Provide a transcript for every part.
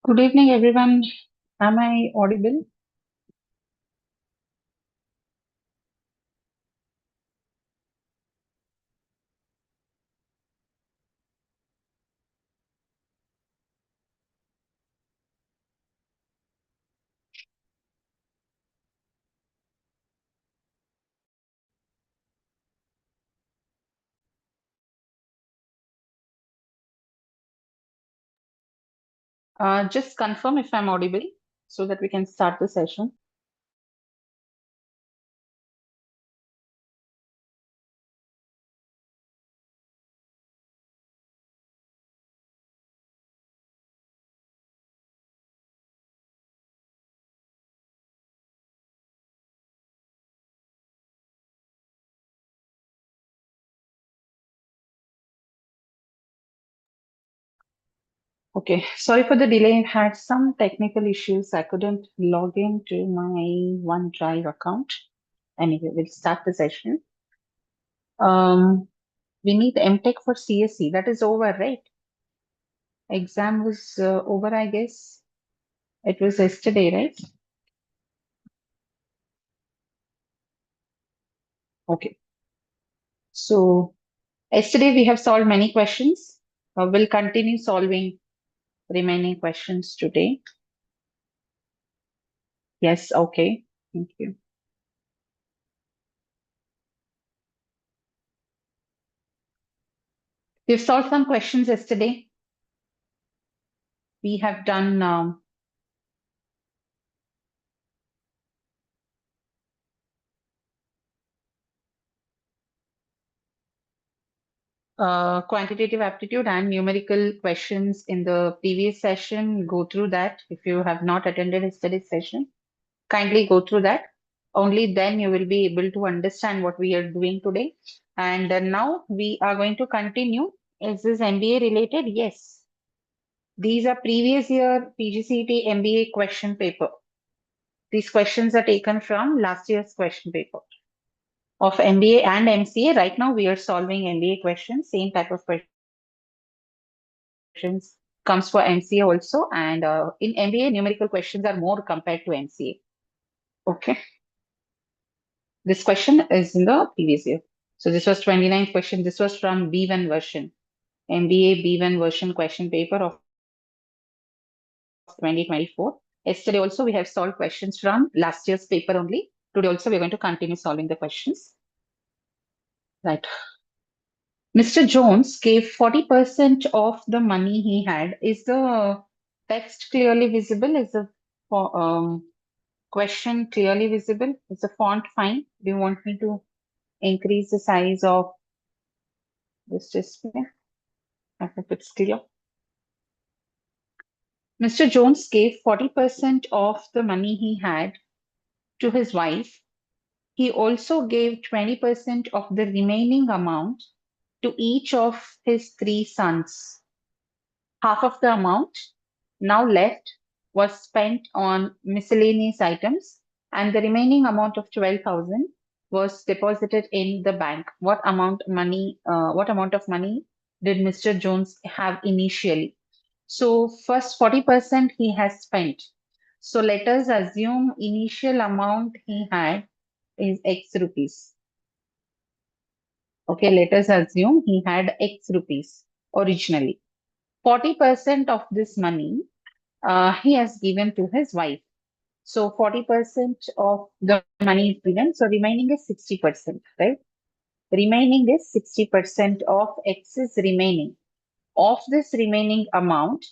Good evening, everyone. Am I audible? Just confirm if I'm audible so that we can start the session. Okay, sorry for the delay. I had some technical issues. I couldn't log into my OneDrive account. Anyway, we'll start the session. We need MTech for CSE. That is over, right? Exam was over, I guess. It was yesterday, right? Okay. So yesterday we have solved many questions. We'll continue solving remaining questions today. Yes, okay. Thank you. We've solved some questions yesterday. We have done quantitative aptitude and numerical questions in the previous session. Go through that. If you have not attended yesterday's session, kindly go through that. Only then you will be able to understand what we are doing today. And now we are going to continue. Is this MBA related? Yes. These are previous year PGCET MBA question paper. These questions are taken from last year's question paper of MBA and MCA. Right now, we are solving MBA questions. Same type of questions comes for MCA also. And in MBA, numerical questions are more compared to MCA. Okay. This question is in the previous year. So this was 29th question. This was from B1 version, MBA B1 version question paper of 2024. Yesterday also we have solved questions from last year's paper only. Today also we're going to continue solving the questions. Right. Mr. Jones gave 40% of the money he had. Is the text clearly visible? Is the question clearly visible? Is the font fine? Do you want me to increase the size of this display? I hope it's clear. Mr. Jones gave 40% of the money he had to his wife. He also gave 20% of the remaining amount to each of his three sons. Half of the amount now left was spent on miscellaneous items, and the remaining amount of 12,000 was deposited in the bank. What amount of money did Mr. Jones have initially? So first 40% he has spent. So let us assume initial amount he had is X rupees. Okay, let us assume he had X rupees originally. 40% of this money he has given to his wife. So 40% of the money is given. So remaining is 60%, right? Remaining is 60% of X is remaining. Of this remaining amount,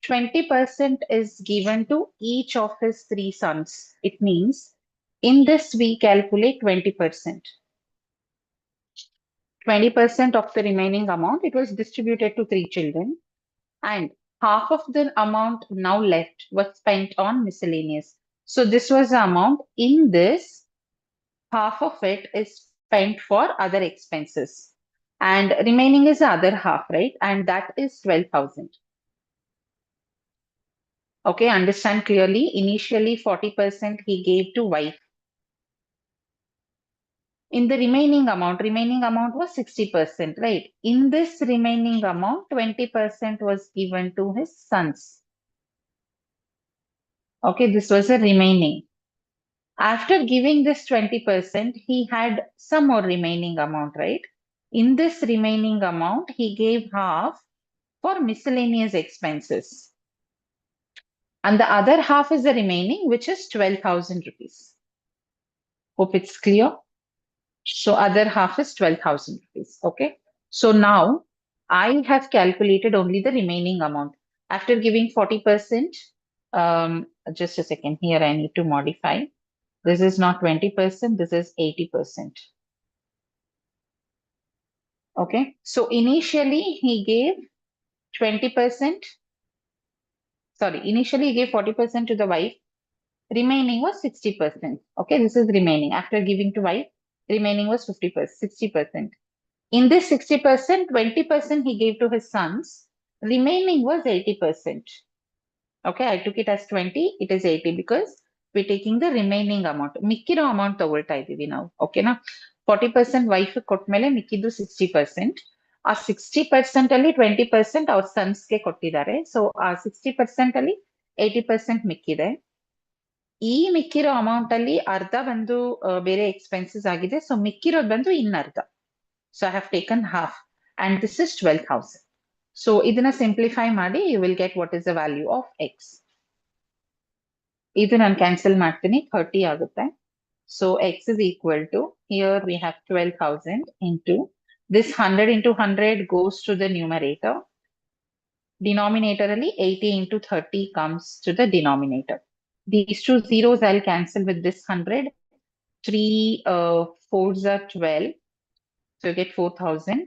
20% is given to each of his three sons. It means in this we calculate 20%. 20% of the remaining amount, it was distributed to three children, and half of the amount now left was spent on miscellaneous. So this was the amount. In this, half of it is spent for other expenses, and remaining is the other half, right? And that is 12,000. Okay, understand clearly. Initially, 40% he gave to wife. In the remaining amount was 60%, right? In this remaining amount, 20% was given to his sons. Okay, this was a remaining. After giving this 20%, he had some more remaining amount, right? In this remaining amount, he gave half for miscellaneous expenses. And the other half is the remaining, which is 12,000 rupees. Hope it's clear. So other half is 12,000 rupees. Okay. So now I have calculated only the remaining amount. After giving 40%, just a second here, I need to modify. This is not 20%, this is 80%. Okay. So initially he gave 20%. Sorry, initially he gave 40% to the wife. Remaining was 60%. Okay, this is remaining. After giving to wife, remaining was 50%, 60%. In this 60%, 20% he gave to his sons. Remaining was 80%. Okay, I took it as 20, it is 80 because we're taking the remaining amount. Mikkiro amount ತಗೊಳ್ತಾ ಇದೀವಿ ನಾವು. ಓಕೆನಾ 40% wife ಕೊಟ್ಮೇಲೆ ಮಿಕ್ಕಿದ್ದು 60%. ಆ 60% ಅಲ್ಲಿ 20% ಅವ್ರ ಸನ್ಸ್ಗೆ ಕೊಟ್ಟಿದ್ದಾರೆ. ಸೊ ಆ 60% ಅಲ್ಲಿ 80% ಮಿಕ್ಕಿದೆ. ಈ ಮಿಕ್ಕಿರೋ ಅಮೌಂಟ್ ಅಲ್ಲಿ ಅರ್ಧ ಬಂದು ಬೇರೆ ಎಕ್ಸ್ಪೆನ್ಸಸ್ ಆಗಿದೆ. ಸೊ ಮಿಕ್ಕಿರೋದು ಬಂದು ಇನ್ನರ್ಧ. So I have taken half and this is 12,000. So ಇದನ್ನ simplify ಮಾಡಿ you will get what is the value of x. ಇದು ನಾನು ಕ್ಯಾನ್ಸಲ್ ಮಾಡ್ತೀನಿ 30 ಆಗುತ್ತೆ. So x is equal to, here we have 12,000 into this 100 into 100 goes to the numerator. Denominator ಅಲ್ಲಿ 80 into 30 comes to the denominator. These two zeros I'll cancel with this 100. 3 fours are 12. So you get 4,000.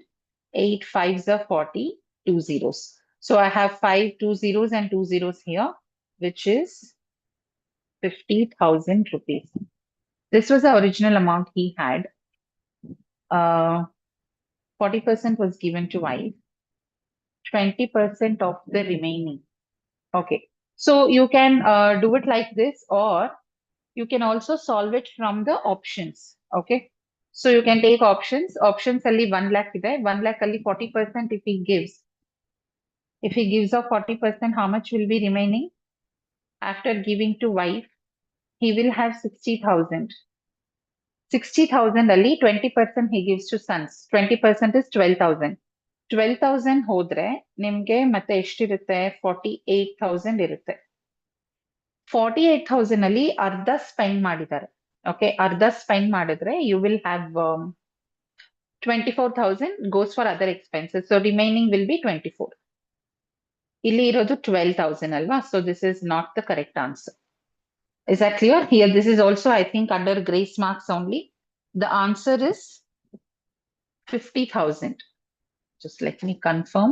8 fives are 40, 2 zeros. So I have 5 2 zeros and 2 zeros here, which is 50,000 rupees. This was the original amount he had. 40% was given to wife, 20% of the remaining. Okay. So you can do it like this, or you can also solve it from the options. Okay. So you can take options. Options only 1 lakh ide. 1 lakh only 40% if he gives. If he gives up 40%, how much will be remaining? After giving to wife, he will have 60,000. 60,000 ಅಲ್ಲಿ 20% he gives to sons. 20% is 12,000. 12,000 ಹೋದ್ರೆ ನಿಮ್ಗೆ ಮತ್ತೆ ಎಷ್ಟಿರುತ್ತೆ 48,000 ಇರುತ್ತೆ. 48,000 ಅಲ್ಲಿ ಅರ್ಧ spend ಮಾಡಿದ್ದಾರೆ. Okay, ಅರ್ಧ ಸ್ಪೆಂಡ್ ಮಾಡಿದ್ರೆ you will have 24,000 goes for other expenses. So remaining will be 24. ಇಲ್ಲಿ ಇರೋದು 12,000 ಅಲ್ವಾ? So this is not the correct answer. Is that clear? Here, this is also, I think, under grace marks only. The answer is 50,000. Just let me confirm.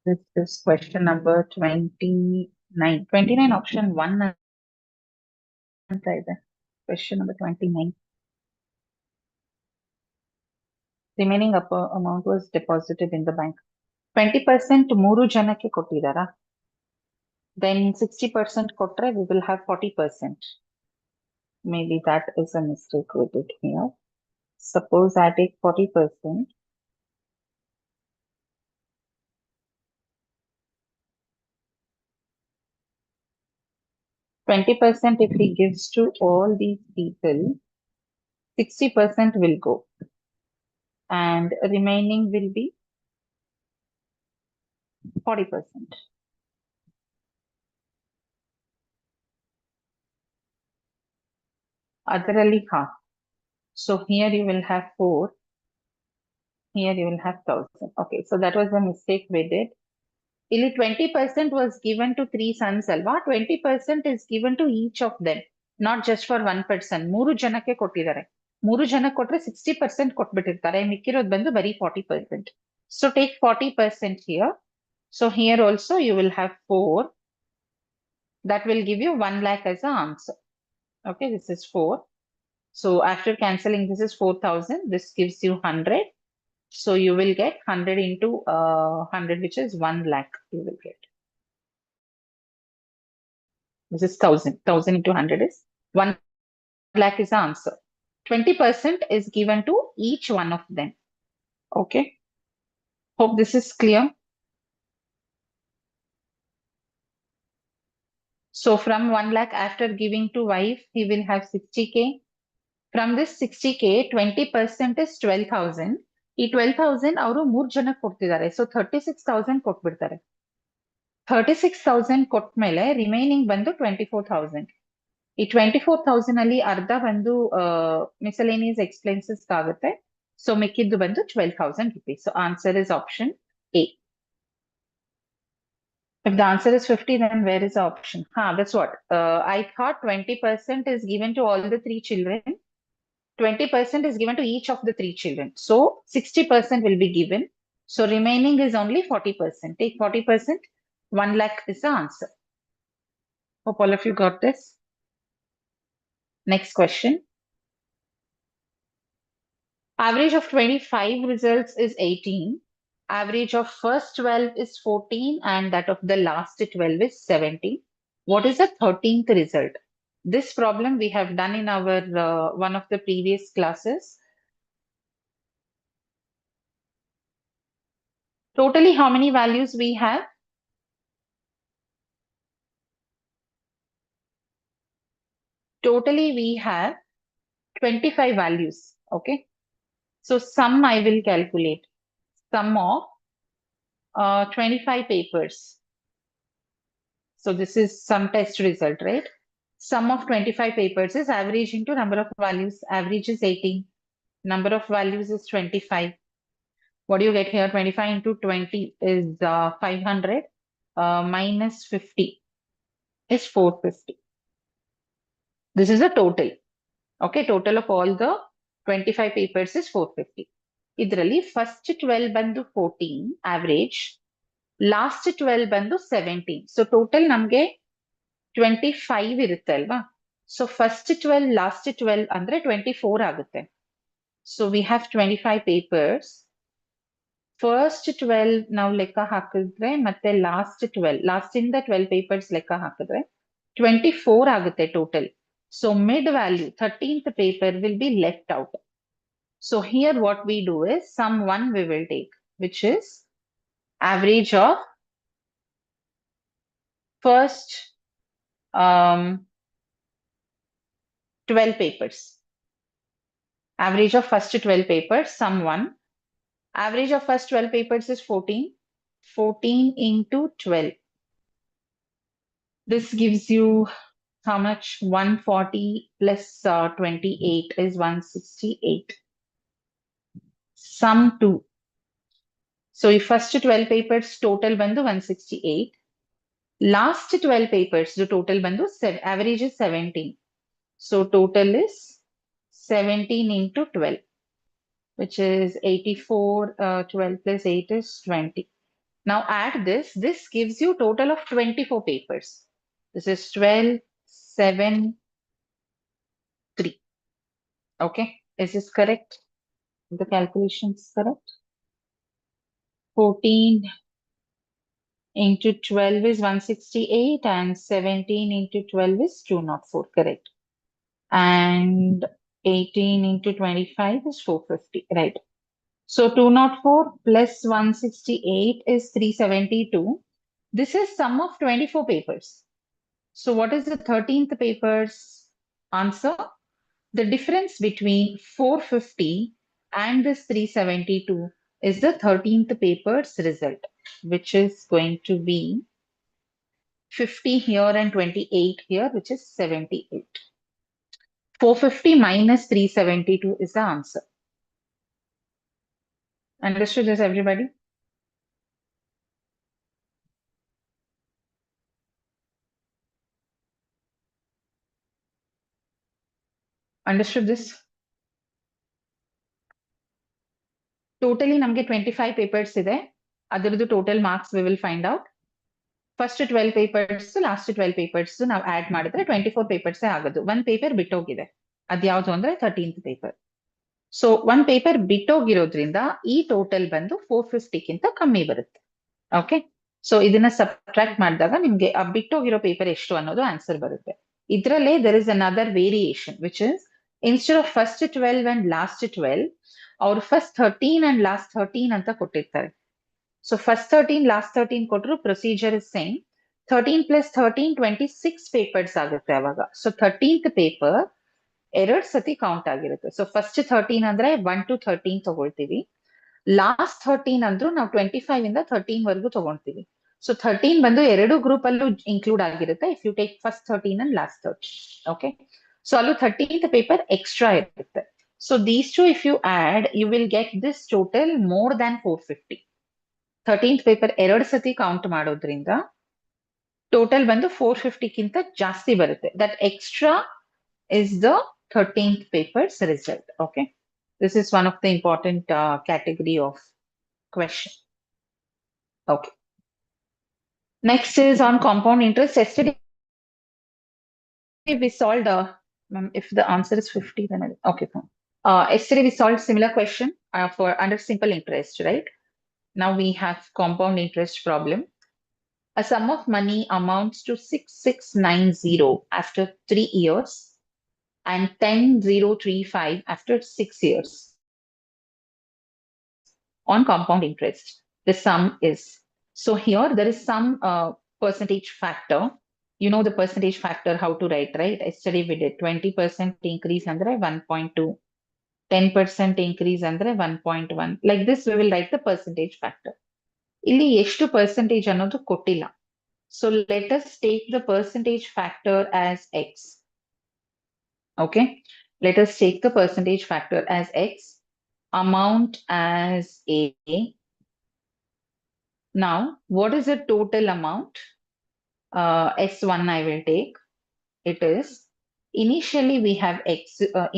This is question number 29. 29 option 1 ಅಂತ ಇದೆ. Question number 29. Remaining upper amount was deposited in the bank. 20% 3 ಜನಕ್ಕೆ ಕೊಟ್ಟಿದ್ದಾರಾ? Then 60% ಕೊಟ್ರೆ we will have 40%. Maybe that is a mistake with it here. Suppose I take 40%. 20% if he gives to all these people, 60% will go. And remaining will be 40%. Otherly half. So here you will have 4. Here you will have 1,000. Okay, so that was the mistake we did. ಇಲ್ಲಿ 20% was given to 3 sons ಅಲ್ವಾ? 20% is given to each of them, not just for one person. 3 ಜನಕ್ಕೆ ಕೊಟ್ಟಿದ್ದಾರೆ. 3 ಜನಕ್ಕೆ ಕೊಟ್ರೆ 60% ಕೊಟ್ಬಿಟ್ಟಿರ್ತಾರೆ. ಮಿಕ್ಕಿರೋದು ಬಂದು ಬರೀ 40%. So take 40% here. So here also you will have 4. That will give you 1 lakh as the answer. Okay, this is 4. So after cancelling, this is 4,000. This gives you 100. So you will get 100 into 100, which is 1 lakh. You will get. This is 1000. 1000 into 100 is 1 lakh is the answer. 20% is given to each one of them. Okay. Hope this is clear. So from 1 lakh after giving to wife, he will have 60K. From this 60K, 20% is 12,000. ಈ 12,000 ಅವರು 3 ಜನಕ್ಕೆ ಕೊಡ್ತಿದ್ದಾರೆ. So 36,000 ಕೊಟ್ಬಿಡ್ತಾರೆ. 36,000 ಕೊಟ್ಮೇಲೆ remaining ಬಂದು 24,000. ಈ 24,000 ಅಲ್ಲಿ ಅರ್ಧ ಬಂದು ಮಿಸಲೇನಿಯಸ್ ಎಕ್ಸ್ಪೆನ್ಸಸ್ ಆಗುತ್ತೆ. ಸೊ ಮಿಕ್ಕಿದ್ದು ಬಂದು 12,000 rupees. So answer is option A. If the answer is 50, then where is the option? That's what. I thought 20% is given to all the 3 children. 20% is given to each of the 3 children. So 60% will be given. So remaining is only 40%. Take 40%. 1 lakh is the answer. Hope all of you got this. Next question. Average of 25 results is 18. Average of first 12 is 14 and that of the last 12 is 17. What is the 13th result? This problem we have done in our one of the previous classes. Totally, how many values we have? Totally, we have 25 values. Okay. So sum I will calculate. Sum of 25 papers. So this is some test result, right? Sum of 25 papers is average into number of values. Average is 18. Number of values is 25. What do you get here? 25 into 20 is 500 minus 50 is 450. This is the total. Okay, total of all the 25 papers is 450. Idralli first 12 bandu 14 average, last 12 bandu 17. So total namge 25 irutte alva. So first 12, last 12 andre 24 agutte. So we have 25 papers. First 12 ನಾವು ಲೆಕ್ಕ ಹಾಕಿದ್ರೆ ಮತ್ತೆ last 12 last ಇಂದ 12 papers ಲೆಕ್ಕ ಹಾಕಿದ್ರೆ 24 ಆಗುತ್ತೆ total. So mid value 13th paper will be left out. So here what we do is sum 1 we will take, which is average of first 12 papers. Average of first 12 papers, sum 1. Average of first 12 papers is 14. 14 into 12. This gives you how much? 140 plus 28 is 168. Sum 2. So if first 12 papers total bandu 168. Last 12 papers the total bandu average is 17. So total is 17 into 12, which is 84. 12 plus 8 is 20. Now add this. This gives you total of 24 papers. This is 12, 7, 3. Okay. Is this correct? The calculation is correct. 14 into 12 is 168 and 17 into 12 is 204. Correct. And 18 into 25 is 450. Right. So 204 plus 168 is 372. This is sum of 24 papers. So what is the 13th paper's answer? The difference between 450 and this 372 is the 13th paper's result, which is going to be 50 here and 28 here, which is 78. 450 minus 372 is the answer. Understood this, everybody? Understood this? Totally ನಮಗೆ 25 papers ಇದೆ. ಅದರದ್ದು total marks we will find out. First 12 papers, last 12 papers ನಾವು add ಮಾಡಿದ್ರೆ 24 papers ಆಗೋದು. 1 paper ಬಿಟ್ಟೋಗಿದೆ. ಅದ್ಯಾವುದು ಅಂದ್ರೆ 13th paper. So ಒಂದ್ paper ಬಿಟ್ಟೋಗಿರೋದ್ರಿಂದ ಈ ಟೋಟಲ್ ಬಂದು 450ಗಿಂತ ಕಮ್ಮಿ ಬರುತ್ತೆ. ಓಕೆ, ಸೊ ಇದನ್ನ ಸಬ್ಟ್ರಾಕ್ಟ್ ಮಾಡಿದಾಗ ನಿಮ್ಗೆ ಆ ಬಿಟ್ಟೋಗಿರೋ ಪೇಪರ್ ಎಷ್ಟು ಅನ್ನೋದು ಆನ್ಸರ್ ಬರುತ್ತೆ. ಇದರಲ್ಲೇ there is another variation which is instead of first 12 and last 12 ಅವ್ರು ಫಸ್ಟ್ 13 ಅಂಡ್ ಲಾಸ್ಟ್ 13 ಅಂತ ಕೊಟ್ಟಿರ್ತಾರೆ. ಸೊ ಫಸ್ಟ್ 13 ಲಾಸ್ಟ್ 13 ಕೊಟ್ಟರು procedure is same. 13 plus 13 26 papers ಆಗುತ್ತೆ ಅವಾಗ. ಸೊ 13th ಪೇಪರ್ ಎರಡ್ ಸತಿ ಕೌಂಟ್ ಆಗಿರುತ್ತೆ. ಸೊ ಫಸ್ಟ್ 13 ಅಂದ್ರೆ 1 to 13 ತಗೊಳ್ತೀವಿ. ಲಾಸ್ಟ್ 13 ಅಂದ್ರೂ ನಾವು 25 ಇಂದ 13 ವರೆಗೂ ತಗೊಳ್ತೀವಿ. ಸೊ 13 ಬಂದು ಎರಡು ಗ್ರೂಪ್ ಅಲ್ಲೂ ಇನ್ಕ್ಲೂಡ್ ಆಗಿರುತ್ತೆ if you take first 13 and last 13. Okay, so ಅಲ್ಲೂ 13th ಪೇಪರ್ ಎಕ್ಸ್ಟ್ರಾ ಇರುತ್ತೆ. So these two if you add you will get this total more than 450. 13th paper ಎರಡು ಸತಿ ಕೌಂಟ್ ಮಾಡೋದ್ರಿಂದ ಟೋಟಲ್ ಬಂದು 450ಗಿಂತ ಜಾಸ್ತಿ ಬರುತ್ತೆ. That extra is the 13th paper's result. Okay, this is one of the important category of question. Okay, next is on compound interest. Yesterday we solved if the answer is 50 then okay fine. Yesterday we solved similar question for under simple interest, right? Now we have compound interest problem. A sum of money amounts to 6690 after 3 years and 10035 after 6 years on compound interest. The sum is, so here there is some percentage factor. You know the percentage factor, how to write, right? Yesterday we did 20% increase under 1.2, 10% increase under 1.1. Like this we will write the percentage factor. Illi eshtu percentage ಅನ್ನೋದು ಕೊಟ್ಟಿಲ್ಲ. So let us take the percentage factor as x. Okay, let us take the percentage factor as x, amount as a. Now, what is the total amount? S1 I will take. It is, initially we have x,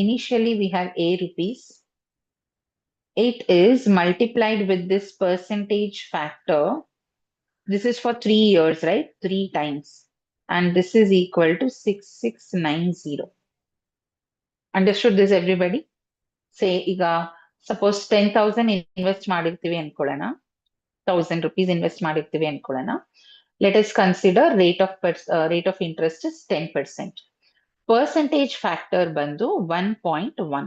initially we have a rupees. It is multiplied with this percentage factor. This is for 3 years, right? 3 times. And this is equal to 6690. Understood this, everybody? Say, suppose 10,000 invest ಮಾಡಿರ್ತೀವಿ ಅನ್ಕೊಳ್ಳೋಣ. 1000 rupees invest ಮಾಡಿರ್ತೀವಿ ಅನ್ಕೊಳ್ಳೋಣ. Let us consider rate of interest is 10%. Percentage factor bandu 1.1.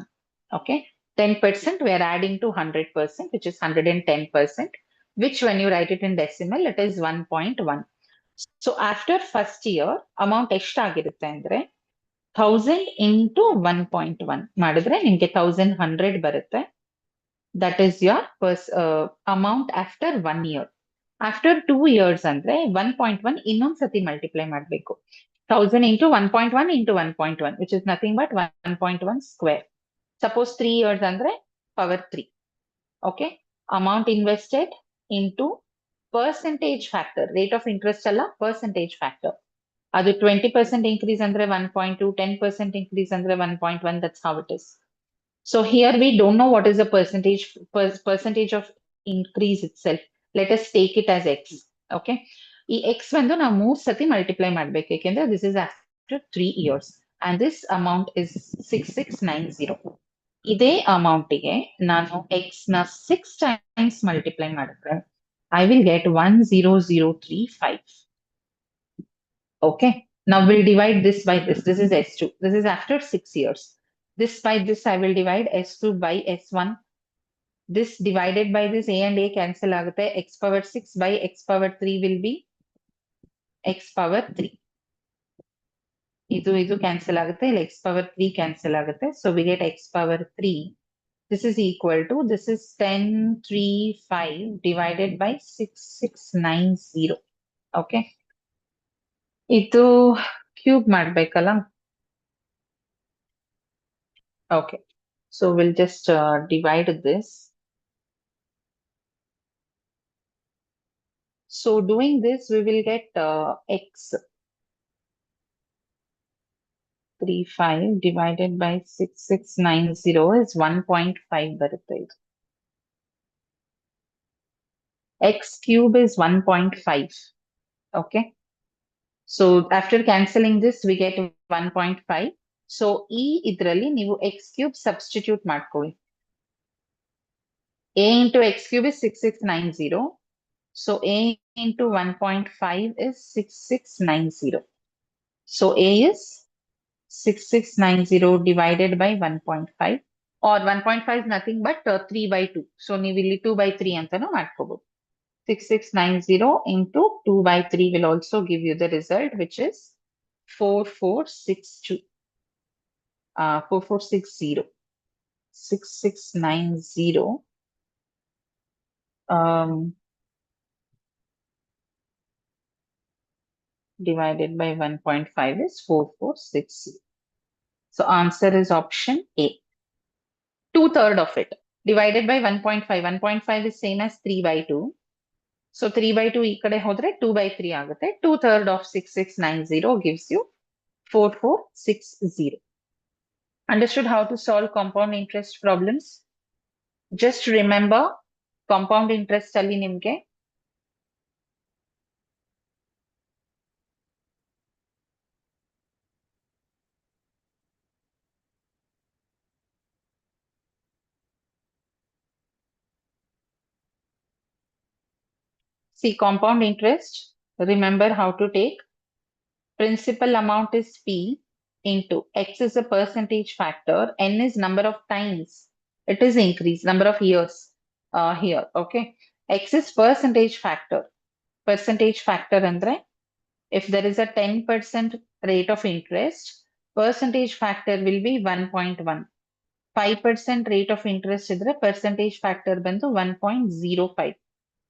Okay, 10% we are adding to 100%, which is 110%, which when you write it in decimal, it is 1.1. So after first year, amount ಎಷ್ಟಾಗಿರುತ್ತೆ ಅಂದ್ರೆ 1000 into 1.1 ಮಾಡಿದ್ರೆ ನಿಮಗೆ 1100 ಬರುತ್ತೆ. That is your amount after 1 year. After 2 years ಅಂದ್ರೆ 1.1 ಇನ್ನೊಂದ್ ಸತಿ multiply ಮಾಡಬೇಕು. 1000 into 1.1 into 1.1, which is nothing but 1.1 square. Suppose 3 years andre power 3. Okay, amount invested into percentage factor, rate of interest alla percentage factor. Adu 20% increase andre 1.2, 10% increase andre 1.1. That's how it is. So here we don't know what is the percentage of increase itself. Let us take it as x. Okay, ಈ x ಬಂದು ನಾವು 3 ಸತಿ multiply ಮಾಡ್ಬೇಕು, ಯಾಕೆಂದ್ರೆ this is after 3 years and this amount is 6690. ಇದೇ ಅಮೌಂಟಿಗೆ ನಾನು x ನ 6 times multiply ಮಾಡಿದ್ರೆ I will get 10035. Okay, now we'll divide this by this. This is S2. This is after 6 years. This by this I will divide S2 by S1. This divided by this a and a cancel ಆಗುತ್ತೆ. X power 6 by x power 3 will be x power 3. ಇದು cancel ಆಗುತ್ತೆ, x power 3 cancel ಆಗುತ್ತೆ. So we get x power 3. This is equal to, this is 1035 divided by 6690. Okay, ಇದು cube ಮಾಡ್ಬೇಕಲ್ಲ. Okay, so we'll just divide this. So doing this, we will get x 35 divided by 6690 is 1.5 ಬರುತ್ತೆ. X cube is 1.5. Okay, so after cancelling this we get 1.5. So ಈ ಇದ್ರಲ್ಲಿ ನೀವು x cube substitute ಮಾಡ್ಕೊಳ್ಳಿ. A into x cube is 6690. So A into 1.5 is 6690. So A is 6690 divided by 1.5, or 1.5 is nothing but 3 by 2. So ನೀವು ಇಲ್ಲಿ 2 by 3 ಅಂತಾನೂ ಮಾಡ್ಕೋಬಹುದು. 6690 into 2 by 3 will also give you the result, which is 4462. 4460. 6690 divided by 1.5 is 4460. So answer is option A. 2/3 of it divided by 1.5. 1.5 is same as 3 by 2. So 3 by 2 ಈ ಕಡೆ ಹೋದ್ರೆ 2 by 3 ಆಗುತ್ತೆ. 2/3 of 6690 gives you 4460. Understood how to solve compound interest problems? Just remember, compound interest ಅಲ್ಲಿ ನಿಮ್ಗೆ see compound interest, remember how to take. Principal amount is P into X is a percentage factor, N is number of times it is increased, number of years here, okay. X is percentage factor. Percentage factor andre, if there is a 10% rate of interest, percentage factor will be 1.1. 5% rate of interest idre percentage factor ಬಂದು 1.05.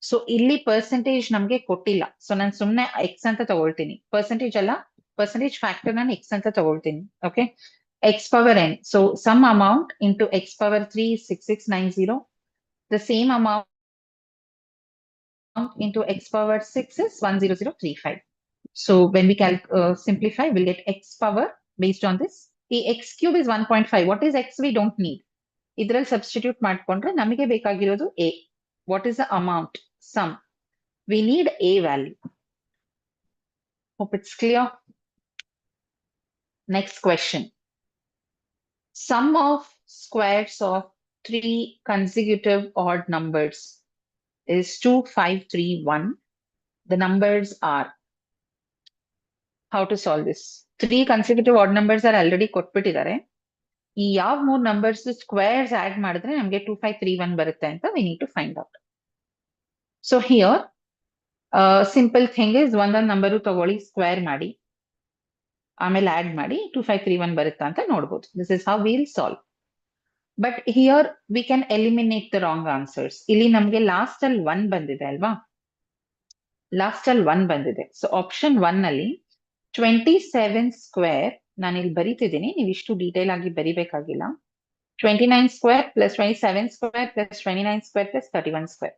So ಇಲ್ಲಿ percentage ನಮ್ಗೆ ಕೊಟ್ಟಿಲ್ಲ, so ನಾನು ಸುಮ್ಮನೆ X ಅಂತ ತಗೊಳ್ತೀನಿ. Percentage ಅಲ್ಲ, percentage factor ನಾನು ಎಕ್ಸ್ ಅಂತ ತಗೊಳ್ತೀನಿ. Okay, x power n. So sum amount into x power 3 is 6690. The same amount into x power 6 is 10035. So when we simplify, we'll get x power based on this. The x cube is 1.5. What is x? We don't need. ಇದರಲ್ಲಿ substitute ಮಾಡ್ಕೊಂಡ್ರೆ ನಮಗೆ ಬೇಕಾಗಿರೋದು a. What is the amount? Sum. We need a value. Hope it's clear. Next question. Sum of squares of 3 consecutive odd numbers is 2531. The numbers are, how to solve this? 3 consecutive odd numbers are already ಕೊಟ್ಬಿಟ್ಟಿದ್ದಾರೆ. ಈ ಯಾವ 3 numbers squares add ಮಾಡಿದ್ರೆ ನಮಗೆ 2531 ಬರುತ್ತೆ ಅಂತ we need to find out. So here simple thing is ಒಂದೊಂದು number ತಗೊಳ್ಳಿ, square ಮಾಡಿ, ಆಮೇಲೆ ಆಡ್ ಮಾಡಿ 2531 ಬರುತ್ತಾ ಅಂತ ನೋಡ್ಬೋದು. This is how we'll solve. But here we can eliminate the wrong answers. ಇಲ್ಲಿ ನಮಗೆ ಲಾಸ್ಟ್ ಅಲ್ಲಿ 1 ಬಂದಿದೆ ಅಲ್ವಾ, ಲಾಸ್ಟ್ ಅಲ್ಲಿ 1 ಬಂದಿದೆ. ಸೊ ಆಪ್ಷನ್ 1 ಅಲ್ಲಿ 27 ಸ್ಕ್ವೇರ್, ನಾನು ಇಲ್ಲಿ ಬರೀತಿದ್ದೀನಿ, ನೀವು ಇಷ್ಟು ಡೀಟೇಲ್ ಆಗಿ ಬರಿಬೇಕಾಗಿಲ್ಲ. 29 square plus 27 square plus 29 square plus 31 square.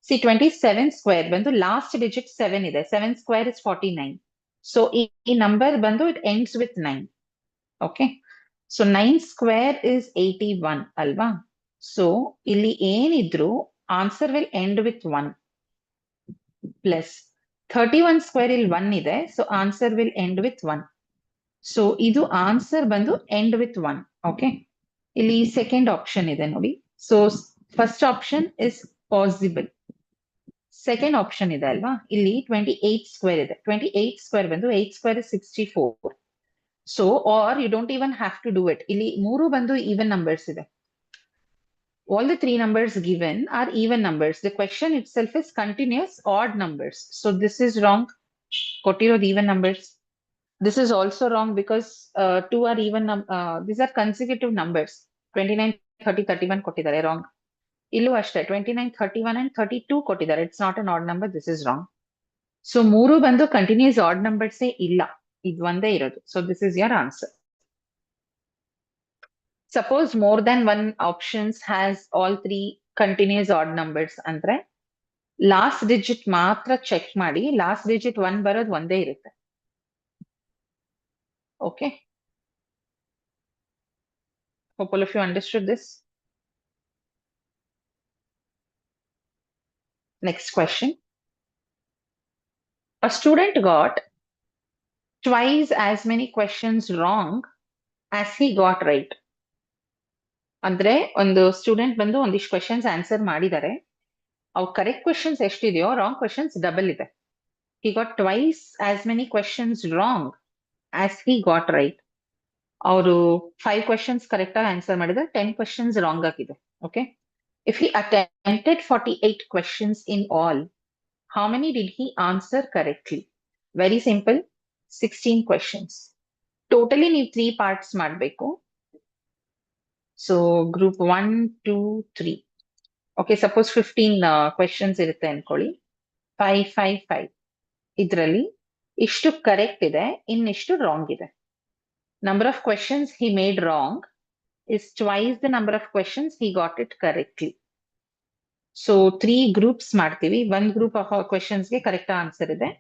See 27 square ಬಂದು ಲಾಸ್ಟ್ ಡಿಜಿಟ್ 7 ಇದೆ. 7 square is 49. ಸೊ ಈ ನಂಬರ್ ಬಂದು it ends with 9. Okay. So 9 square is 81 ಅಲ್ವಾ. ಸೊ ಇಲ್ಲಿ ಏನಿದ್ರು answer will end with 1 plus 31 square ಇಲ್ಲಿ 1 ಇದೆ. So answer will end with 1. So ಇದು ಆನ್ಸರ್ ಬಂದು end with 1. Okay. ಇಲ್ಲಿ ಸೆಕೆಂಡ್ ಆಪ್ಷನ್ ಇದೆ ನೋಡಿ. So first option is possible. Second option ಇದೆ ಅಲ್ವಾ, ಇಲ್ಲಿ 28 ಸ್ಕ್ವೇರ್ ಇದೆ. 28 ಸ್ಕ್ವೇರ್ ಬಂದು 8 square is 64. So are you don't even have to do it. ಇಲ್ಲಿ 3 ಬಂದು ಈವನ್ ನಂಬರ್ಸ್ ಇದೆ. All the 3 numbers given are even numbers. The question itself is continuous odd numbers. So this is wrong. ಕೊಟ್ಟಿರೋದು even numbers. This is also wrong because 2 are even, these are consecutive numbers. 29, 30, 31 ಕೊಟ್ಟಿದ್ದಾರೆ, wrong. ಇಲ್ಲೂ ಅಷ್ಟೇ 29, 31 and 32 ಕೊಟ್ಟಿದ್ದಾರೆ. It's not an odd number. This is wrong. So 3 ಬಂದು continuous odd ನಂಬರ್ಸೇ ಇಲ್ಲ, ಇದು ಒಂದೇ ಇರೋದು. So this is your answer. Suppose more than 1 options has all 3 continuous odd numbers ಅಂದ್ರೆ ಲಾಸ್ಟ್ ಡಿಜಿಟ್ ಮಾತ್ರ ಚೆಕ್ ಮಾಡಿ, ಲಾಸ್ಟ್ ಡಿಜಿಟ್ 1 ಬರೋದು ಒಂದೇ ಇರುತ್ತೆ. Okay, hope all of you understood this. Next question. A student got twice as many questions wrong as he got right. ಅಂದ್ರೆ ಒಂದು student ಬಂದು ಒಂದಿಷ್ಟು ಕ್ವೆಶನ್ಸ್ ಆನ್ಸರ್ ಮಾಡಿದ್ದಾರೆ. ಅವು ಕರೆಕ್ಟ್ ಕ್ವೆಶನ್ಸ್ ಎಷ್ಟಿದೆಯೋ ರಾಂಗ್ ಕ್ವೆಶನ್ಸ್ ಡಬಲ್ ಇದೆ. He got twice as many questions wrong as he got right. ಅವರು 5 questions correct ಆಗಿ ಆನ್ಸರ್ ಮಾಡಿದ್ರೆ 10 questions ರಾಂಗ್ ಆಗಿದೆ. Okay, if he attempted 48 questions in all, how many did he answer correctly? Very simple, 16 questions. Totally ನೀವು 3 parts ಮಾಡಬೇಕು. So group 1, 2, 3. Okay, suppose 15 questions ಇರುತ್ತೆ ಅನ್ಕೊಳ್ಳಿ. 5, 5, 5. ಇದರಲ್ಲಿ ಇಷ್ಟು ಕರೆಕ್ಟ್ ಇದೆ, ಇನ್ನಿಷ್ಟು ರಾಂಗ್ ಇದೆ. Number of questions he made wrong is twice the number of questions he got it correctly. So 3 groups ಮಾಡ್ತೀವಿ. ಒಂದು ಗ್ರೂಪ್ ಆಫ್ ಕ್ವೆಶನ್ಸ್ಗೆ ಕರೆಕ್ಟ್ ಆನ್ಸರ್ ಇದೆ,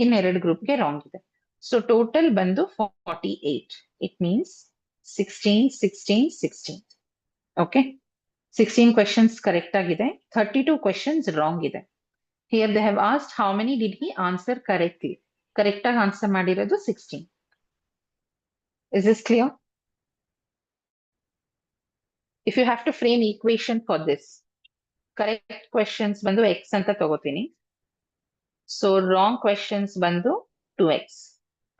ಇನ್ನೆರಡು ಗ್ರೂಪ್ಗೆ ರಾಂಗ್ ಇದೆ. ಸೊ ಟೋಟಲ್ ಬಂದು 48. It means 16, 16, 16. Okay, 16 questions correct ಆಗಿದೆ, 32 questions wrong ಇದೆ. Here they have asked how many did he answer correctly. Correct ಆಗಿ answer ಮಾಡಿರೋದು 16. Is this clear? If you have to frame equation for this, correct questions ಬಂದು x ಅಂತ ತಗೋತೀನಿ. So wrong questions ಬಂದು 2x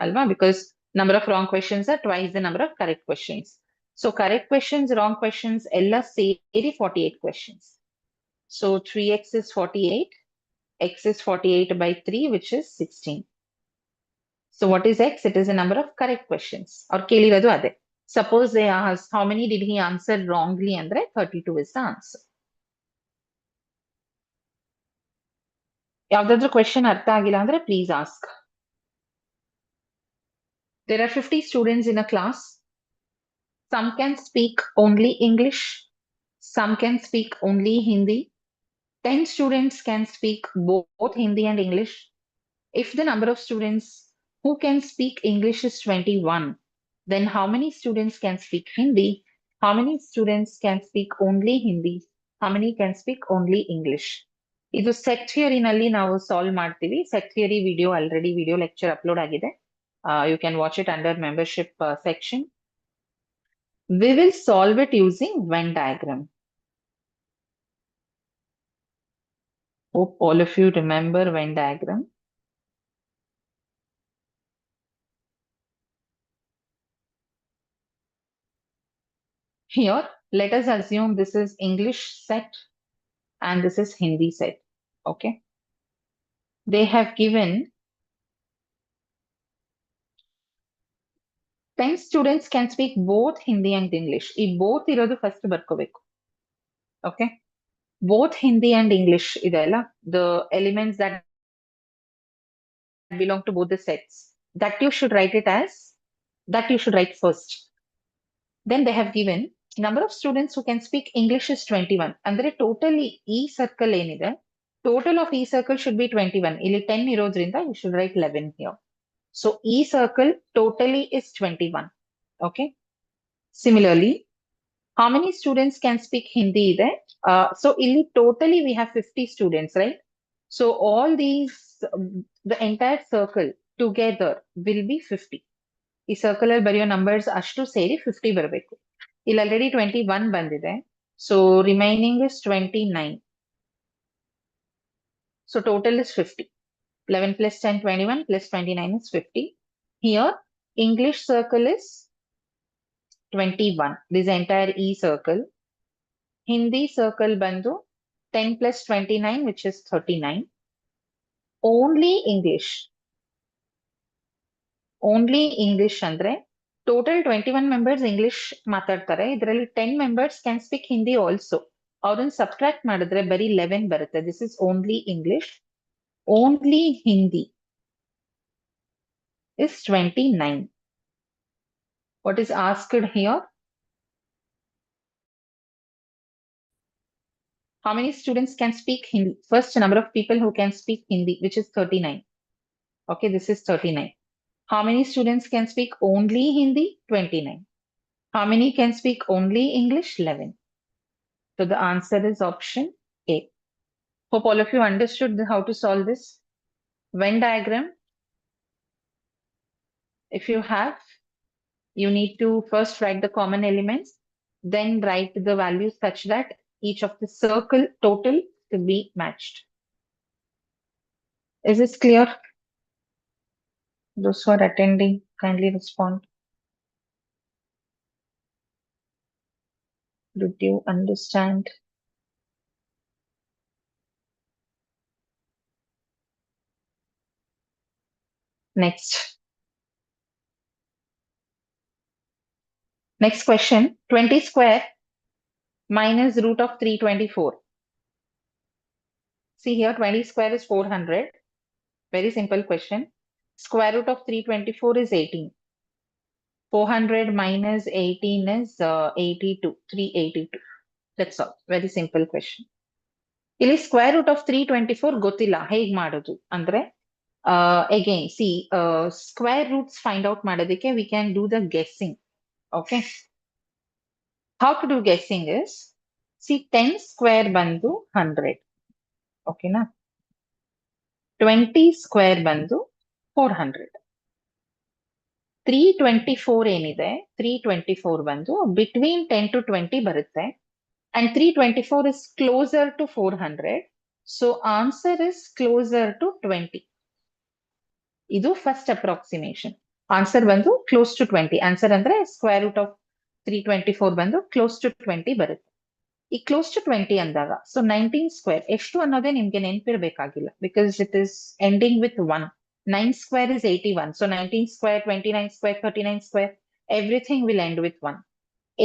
ಅಲ್ವಾ, because number of wrong questions are twice the number of correct questions. So correct questions, wrong questions ಎಲ್ಲ ಸೇರಿ 48 questions. So 3x is 48, x is 48 by 3, which is 16. So what is x? It is a number of correct questions. Or ಕೇಳಿರೋದು ಅದೇ. Suppose they ask how many did he answer wrongly ಅಂದ್ರೆ 32 is the answer. ಯಾವ್ದಾದ್ರು question ಅರ್ಥ ಆಗಿಲ್ಲ ಅಂದ್ರೆ please ask. There are 50 students in a class. Some can speak only English. Some can speak only Hindi. 10 students can speak both Hindi and English. If the number of students who can speak English is 21, then how many students can speak Hindi? How many students can speak only Hindi? How many can speak only English? ಇದು set ಥಿಯರಿನಲ್ಲಿ ನಾವು solve ಮಾಡ್ತೀವಿ. Set theory video already video lecture upload ಆಗಿದೆ. You can watch it under membership section. We will solve it using Venn diagram. Hope all of you remember Venn diagram. Here, let us assume this is English set and this is Hindi set. Okay. They have given 10 students can speak both Hindi and English. ಈ both ಇರೋದು first ಬರ್ಕೋಬೇಕು. Okay. Both Hindi and English ಇದೆಲ್ಲ, the elements that belong to both the sets, that you should write it as, that you should write first. Then they have given number of students who can speak English is 21. ಅಂದ್ರೆ totally ಈ circle ಏನಿದೆ, total of ಈ circle should be 21. ಇಲ್ಲಿ 10 ಇರೋದ್ರಿಂದ you should write 11 here. So ಈ circle totally is 21. Okay. Similarly, how many students can speak Hindi ಇದೆ? So ಇಲ್ಲಿ totally we have 50 students, right? So all these, the entire circle together will be 50. ಈ circle ಅಲ್ಲಿ ಬರೆಯೋ numbers ಅಷ್ಟು ಸೇರಿ 50 ಬರಬೇಕು. ಇಲ್ಲಿ ಆಲ್ರೆಡಿ 21 ಬಂದಿದೆ. So remaining is 29. So total is 50. 11 plus 10, 21 plus 29 is 50. Here, English circle is 21. This entire E circle. Hindi circle ಬಂದು 10 plus 29, which is 39. Only English. Only English ಅಂದ್ರೆ ಟೋಟಲ್ 21 ಮೆಂಬರ್ಸ್ ಇಂಗ್ಲಿಷ್ ಮಾತಾಡ್ತಾರೆ. ಇದರಲ್ಲಿ 10 members can speak Hindi also. ಅವ್ರನ್ನ subtract ಮಾಡಿದ್ರೆ ಬರೀ 11 ಬರುತ್ತೆ. This is only English. Only Hindi is 29. What is asked here? How many students can speak Hindi? First, number of people who can speak Hindi, which is 39. Okay, this is 39. How many students can speak only Hindi? 29. How many can speak only English? 11. So the answer is option A. Hope all of you understood how to solve this Venn diagram. If you have, you need to first write the common elements. then write the values such that each of the circle total to be matched. Is this clear? Those who are attending, kindly respond. Did you understand? Next. Next question. 20 square minus root of 324. See here, 20 square is 400. Very simple question. Square root of 324 is 18. 400 minus 18 is 82. 382. That's all. Very simple question. ಇಲ್ಲಿ square root of 324 ಗೊತ್ತಿಲ್ಲ ಹೇಗ್ ಮಾಡೋದು ಅಂದ್ರೆ again see square roots find out ಮಾಡೋದಕ್ಕೆ we can do the guessing. Okay, how to do guessing is see 10 square ಬಂದು 100. ಓಕೆನಾ, 20 square ಬಂದು 400. 324 ಏನಿದೆ 324 ಬಂದು ಬಿಟ್ವೀನ್ 10 to 20 ಬರುತ್ತೆ. And 324 is closer to 400. So answer is closer to 20. ಇದು first approximation. Answer ಬಂದು close to 20. Answer ಅಂದ್ರೆ square root of 324 ಬಂದು ಕ್ಲೋಸ್ ಟು 20 ಬರುತ್ತೆ. ಈ ಕ್ಲೋಸ್ ಟು 20 ಅಂದಾಗ ಸೊ 19 ಸ್ಕ್ವೇರ್ ಎಷ್ಟು ಅನ್ನೋದೇ ನಿಮ್ಗೆ ನೆನಪಿರ್ಬೇಕಾಗಿಲ್ಲ, because it is ending with 1. 9 square is 81. So 19 square, 29 square, 39 square, everything will end with 1.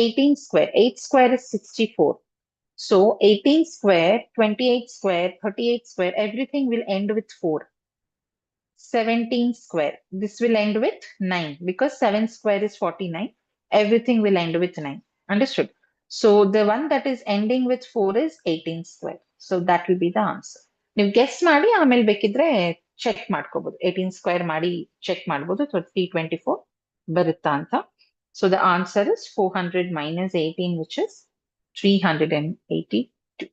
18 square, 8 square is 64. So 18 square, 28 square, 38 square, everything will end with 4. 17 square, this will end with 9 because 7 square is 49. Everything will end with 9. Understood? So the one that is ending with 4 is 18 square. So that will be the answer. ನೀವು guess ಮಾಡಿ ಆಮೇಲೆ ಬೇಕಿದ್ರೆ check ಮಾಡ್ಕೋಬಹುದು. 18 square ಮಾಡಿ check ಮಾಡಬಹುದು 324 ಬರುತ್ತಾ ಅಂತ. So the answer is 400 minus 18, which is 382.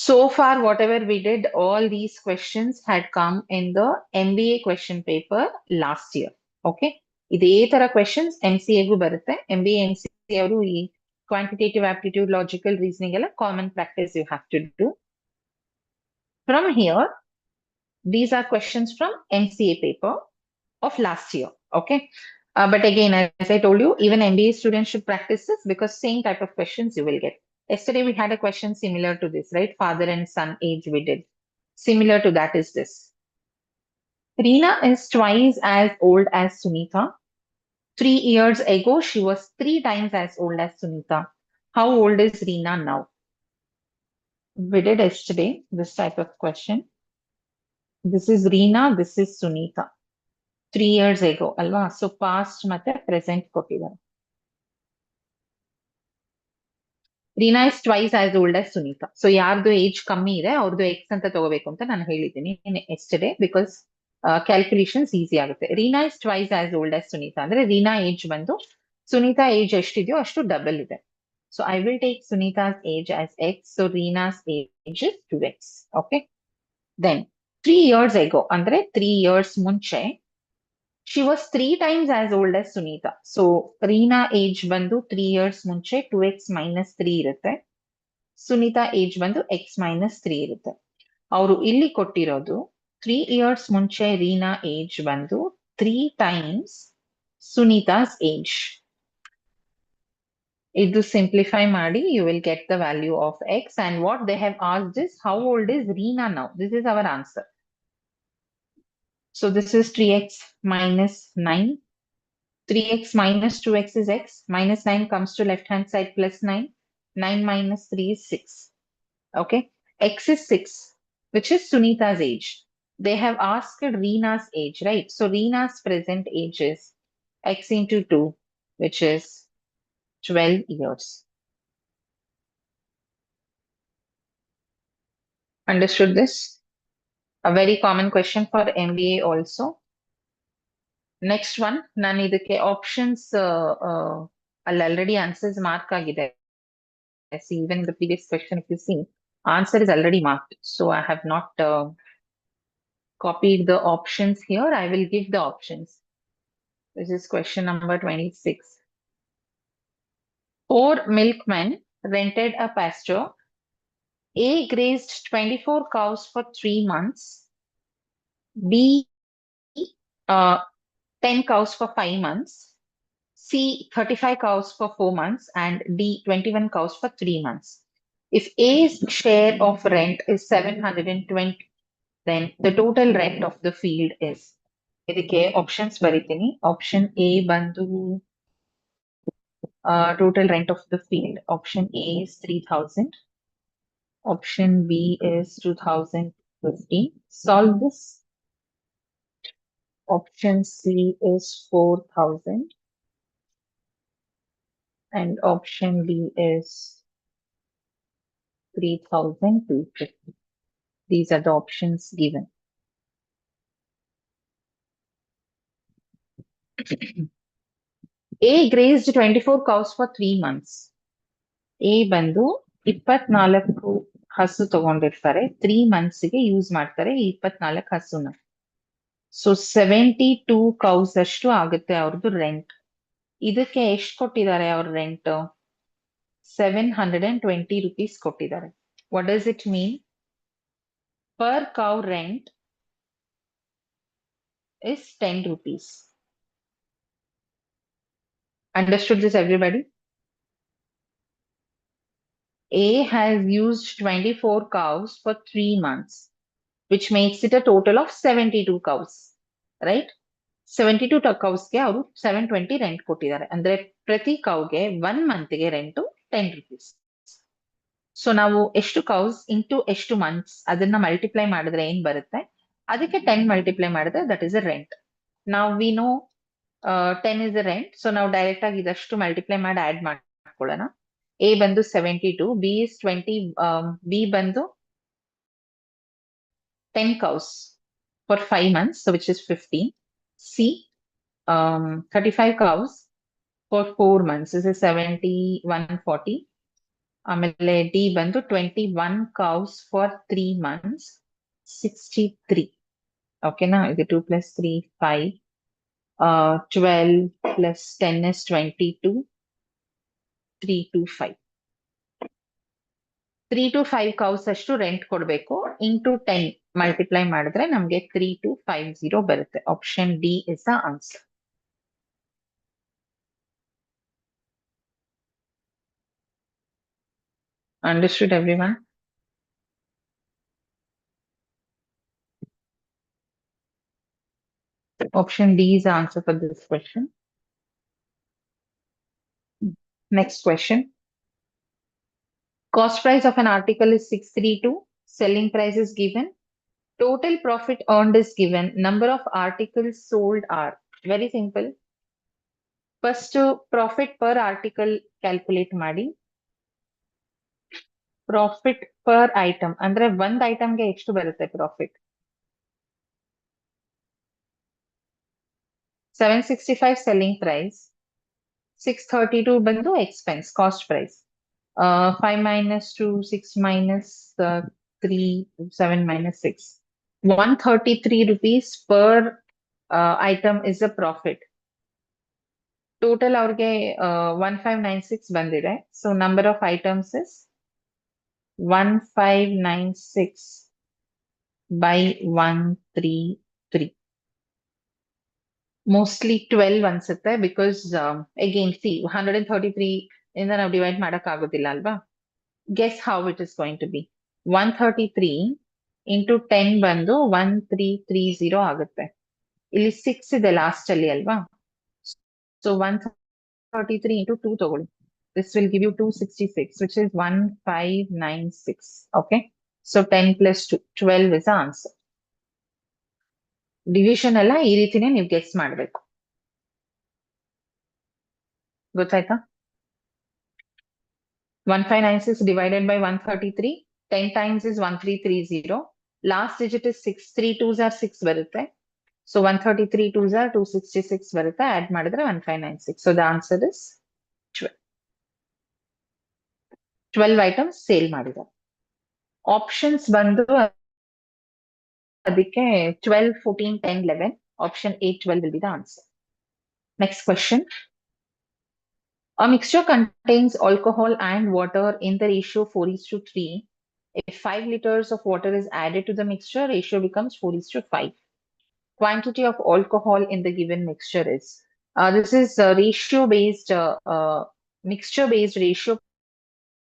So far, whatever we did, all these questions had come in the MBA question paper last year. Okay? ಇದೇ ತರ questions MCA ಗೂ ಬರುತ್ತೆ. MBA MCA ಅವರು ಈ quantitative aptitude, logical reasoning ಎಲ್ಲ common practice you have to do. From here, these are questions from MCA paper of last year. Okay? But again, as I told you, even MBA students should practice this because same type of questions you will get. Yesterday we had a question similar to this, right? Father and son age we did. Similar to that is this. Reena is twice as old as Sunita. 3 years ago, she was 3 times as old as Sunita. How old is Reena now? We did yesterday this type of question. This is Reena, this is Sunita. 3 years ago, alva? So past ಮತ್ತೆ present ಕೊಟ್ಟಿದ್ದಾರೆ. Reena is twice as old as Sunita. So ಯಾರ್ದು age ಕಮ್ಮಿ ಇದೆ ಅವ್ರದ್ದು X ಅಂತ ತಗೋಬೇಕು ಅಂತ ನಾನು ಹೇಳಿದ್ದೀನಿ ಎಸ್ಟರ್ಡೇ, ಬಿಕಾಸ್ ಕ್ಯಾಲ್ಕುಲೇಷನ್ಸ್ ಈಸಿ ಆಗುತ್ತೆ. Reena is twice as old as Sunita ಅಂದ್ರೆ ರೀನಾ ಏಜ್ ಬಂದು ಸುನೀತಾ ಏಜ್ ಎಷ್ಟಿದೆಯೋ ಅಷ್ಟು ಡಬಲ್ ಇದೆ. So I will take Sunita's age as x. So Reena's age is 2x. Okay, then 3 years ago ಅಂದ್ರೆ 3 years ಮುಂಚೆ she was 3 times as old as Sunita. So Reena age ಬಂದು 3 years ಮುಂಚೆ 2x minus 3 ಇರುತ್ತೆ. Sunita age ಬಂದು x minus 3 ಇರುತ್ತೆ. ಅವರು ಇಲ್ಲಿ ಕೊಟ್ಟಿರೋದು 3 years ಮುಂಚೆ ರೀನಾ ಏಜ್ ಬಂದು 3 times ಸುನೀತಾಸ್ ಏಜ್. ಇದು ಸಿಂಪ್ಲಿಫೈ ಮಾಡಿ you will get the value of x, and what they have asked is how old is Reena now. This is our answer. So this is 3x minus 9. 3x minus 2x is x. Minus 9 comes to left hand side plus 9. 9 minus 3 is 6. Okay. X is 6, which is Sunita's age. They have asked Reena's age, right? So Reena's present age is x into 2, which is 12 years. Understood this? A very common question for MBA also. Next one, ನಾನು ಇದಕ್ಕೆ options ಅಲ್ಲಿ already answers mark ಆಗಿದೆ. See, even in the previous question, if you see, answer is already marked. So I have not copied the options here. I will give the options. This is question number 26. 4 milkmen rented a pasture. A grazed 24 cows for 3 months. B, uh, 10 cows for 5 months. C, 35 cows for 4 months. And D, 21 cows for 3 months. If A's share of rent is 720, then the total rent of the field is. ಇದಕ್ಕೆ options ಬರೀತೀನಿ. Option A ಬಂದು total rent of the field. Option A is 3,000. Option B is 2050. Solve this. Option C is 4,000. And option B is 3,250. These are the options given. A grazed 24 cows for 3 months. A ಬಂದು 24 ಹಸು ತಗೊಂಡಿರ್ತಾರೆ. 3 ಮಂತ್ಸ್ಗೆ use ಮಾಡ್ತಾರೆ ಈ 24 ಹಸುನ. So 72 ಕೌಸ್ ಅಷ್ಟು ಆಗುತ್ತೆ ಅವ್ರದ್ದು rent. ಇದಕ್ಕೆ ಎಷ್ಟು ಕೊಟ್ಟಿದ್ದಾರೆ ಅವ್ರ ರೆಂಟ್? 720 rupees ಕೊಟ್ಟಿದ್ದಾರೆ. What does it mean? Per cow rent is 10 rupees. Understood this, everybody? A has used 24 cows for 3 months, which makes it a total of 72 cows, right? 72 cows ಗೆ ಅವರು 720 ರೆಂಟ್ ಕೊಟ್ಟಿದ್ದಾರೆ. ಅಂದ್ರೆ ಪ್ರತಿ ಕೌಗೆ 1 ಮಂತ್ಗೆ ರೆಂಟ್ 10 rupees. ಸೊ ನಾವು ಎಷ್ಟು ಕೌಸ್ into ಎಷ್ಟು months ಅದನ್ನ multiply ಮಾಡಿದ್ರೆ ಏನ್ ಬರುತ್ತೆ, ಅದಕ್ಕೆ 10 ಮಲ್ಟಿಪ್ಲೈ ಮಾಡಿದ್ರೆ ದಟ್ ಇಸ್ ಅ ರೆಂಟ್. ನಾವು we know 10 is a rent. So ನಾವು ಡೈರೆಕ್ಟ್ ಆಗಿ ಇದಷ್ಟು ಮಲ್ಟಿಪ್ಲೈ ಮಾಡಿ ಆಡ್ ಮಾಡ್ಕೊಳ್ಳೋಣ. ಎ ಬಂದು 72, ಬಿ ಇಸ್ 20, ಬಿ ಬಂದು 10 cows for 5 months, so which is 15. C, 35 cows for 4 months, this is 70, 140. ಆಮೇಲೆ ಡಿ ಬಂದು 21 cows for 3 months, 63. ಓಕೆನಾ? ಇದು 2 plus 3, 5. 12 plus 10 is 22. 3 to 5. 3 to 5 cows ಅಷ್ಟು ರೆಂಟ್ ಕೊಡಬೇಕು. ಇಂಟು 10 ಮಲ್ಟಿಪ್ಲೈ ಮಾಡಿದ್ರೆ ನಮಗೆ 3250 ಬರುತ್ತೆ. Option D is the answer. Understood, everyone? Option D is the answer for this question. Next question. Cost price of an article is 632. Selling price is given. Total profit earned is given. Number of articles sold are. Very simple. First, profit per article calculate ಮಾಡಿ. Profit per item. ಅಂದ್ರೆ ಒಂದ್ ಐಟಮ್ಗೆ ಎಷ್ಟು ಬರುತ್ತೆ profit? 765 selling price. 632 ಬಂದು expense, cost price. 5 minus 2, 6 minus 3, 7 minus 6. 133 rupees per item is a profit. Total ಅವ್ರಿಗೆ 1596 ಬಂದಿದೆ. So number of items is 1596 by 133. Mostly 12 ಅನ್ಸುತ್ತೆ, because again see 133 ಇಂದ ನಾವು ಡಿವೈಡ್ ಮಾಡಕ್ ಆಗೋದಿಲ್ಲ ಅಲ್ವಾ? Guess how it is going to be. 133 into 10 ಬಂದು 1330 ಆಗುತ್ತೆ. ಇಲ್ಲಿ 6 ಇದೆ ಲಾಸ್ಟ್ ಅಲ್ಲಿ ಅಲ್ವಾ? ಸೊ 133 ಇಂಟು 2 ತಗೊಳ್ಳಿ. This will give you 266, which is 1596. Okay. So 10 plus 2, 12 is the answer. Division ಎಲ್ಲ ಈ ರೀತಿನೇ ನೀವು ಗೆಸ್ ಮಾಡಬೇಕು. ಗೊತ್ತಾಯ್ತಾ? 1596 divided by 133, 10 times is 1330. Last digit is 6, 3 2s are 6 ಬರುತ್ತೆ. So 133 2s are 266 ಬರುತ್ತೆ. ಆಡ್ ಮಾಡಿದ್ರೆ 1596. So the answer is 12. 12 items sale ಮಾಡಿದ್ದಾರೆ. ಆಪ್ಷನ್ಸ್ ಬಂದು ಅದಕ್ಕೆ 12, 14, 10, 11. Option A, 12 will be the answer. Next question. A mixture contains alcohol and water in the ratio 4 is to 3. If 5 liters of water is added to the mixture, ratio becomes 4 is to 5. Quantity of alcohol in the given mixture is. This is ratio based, mixture based ratio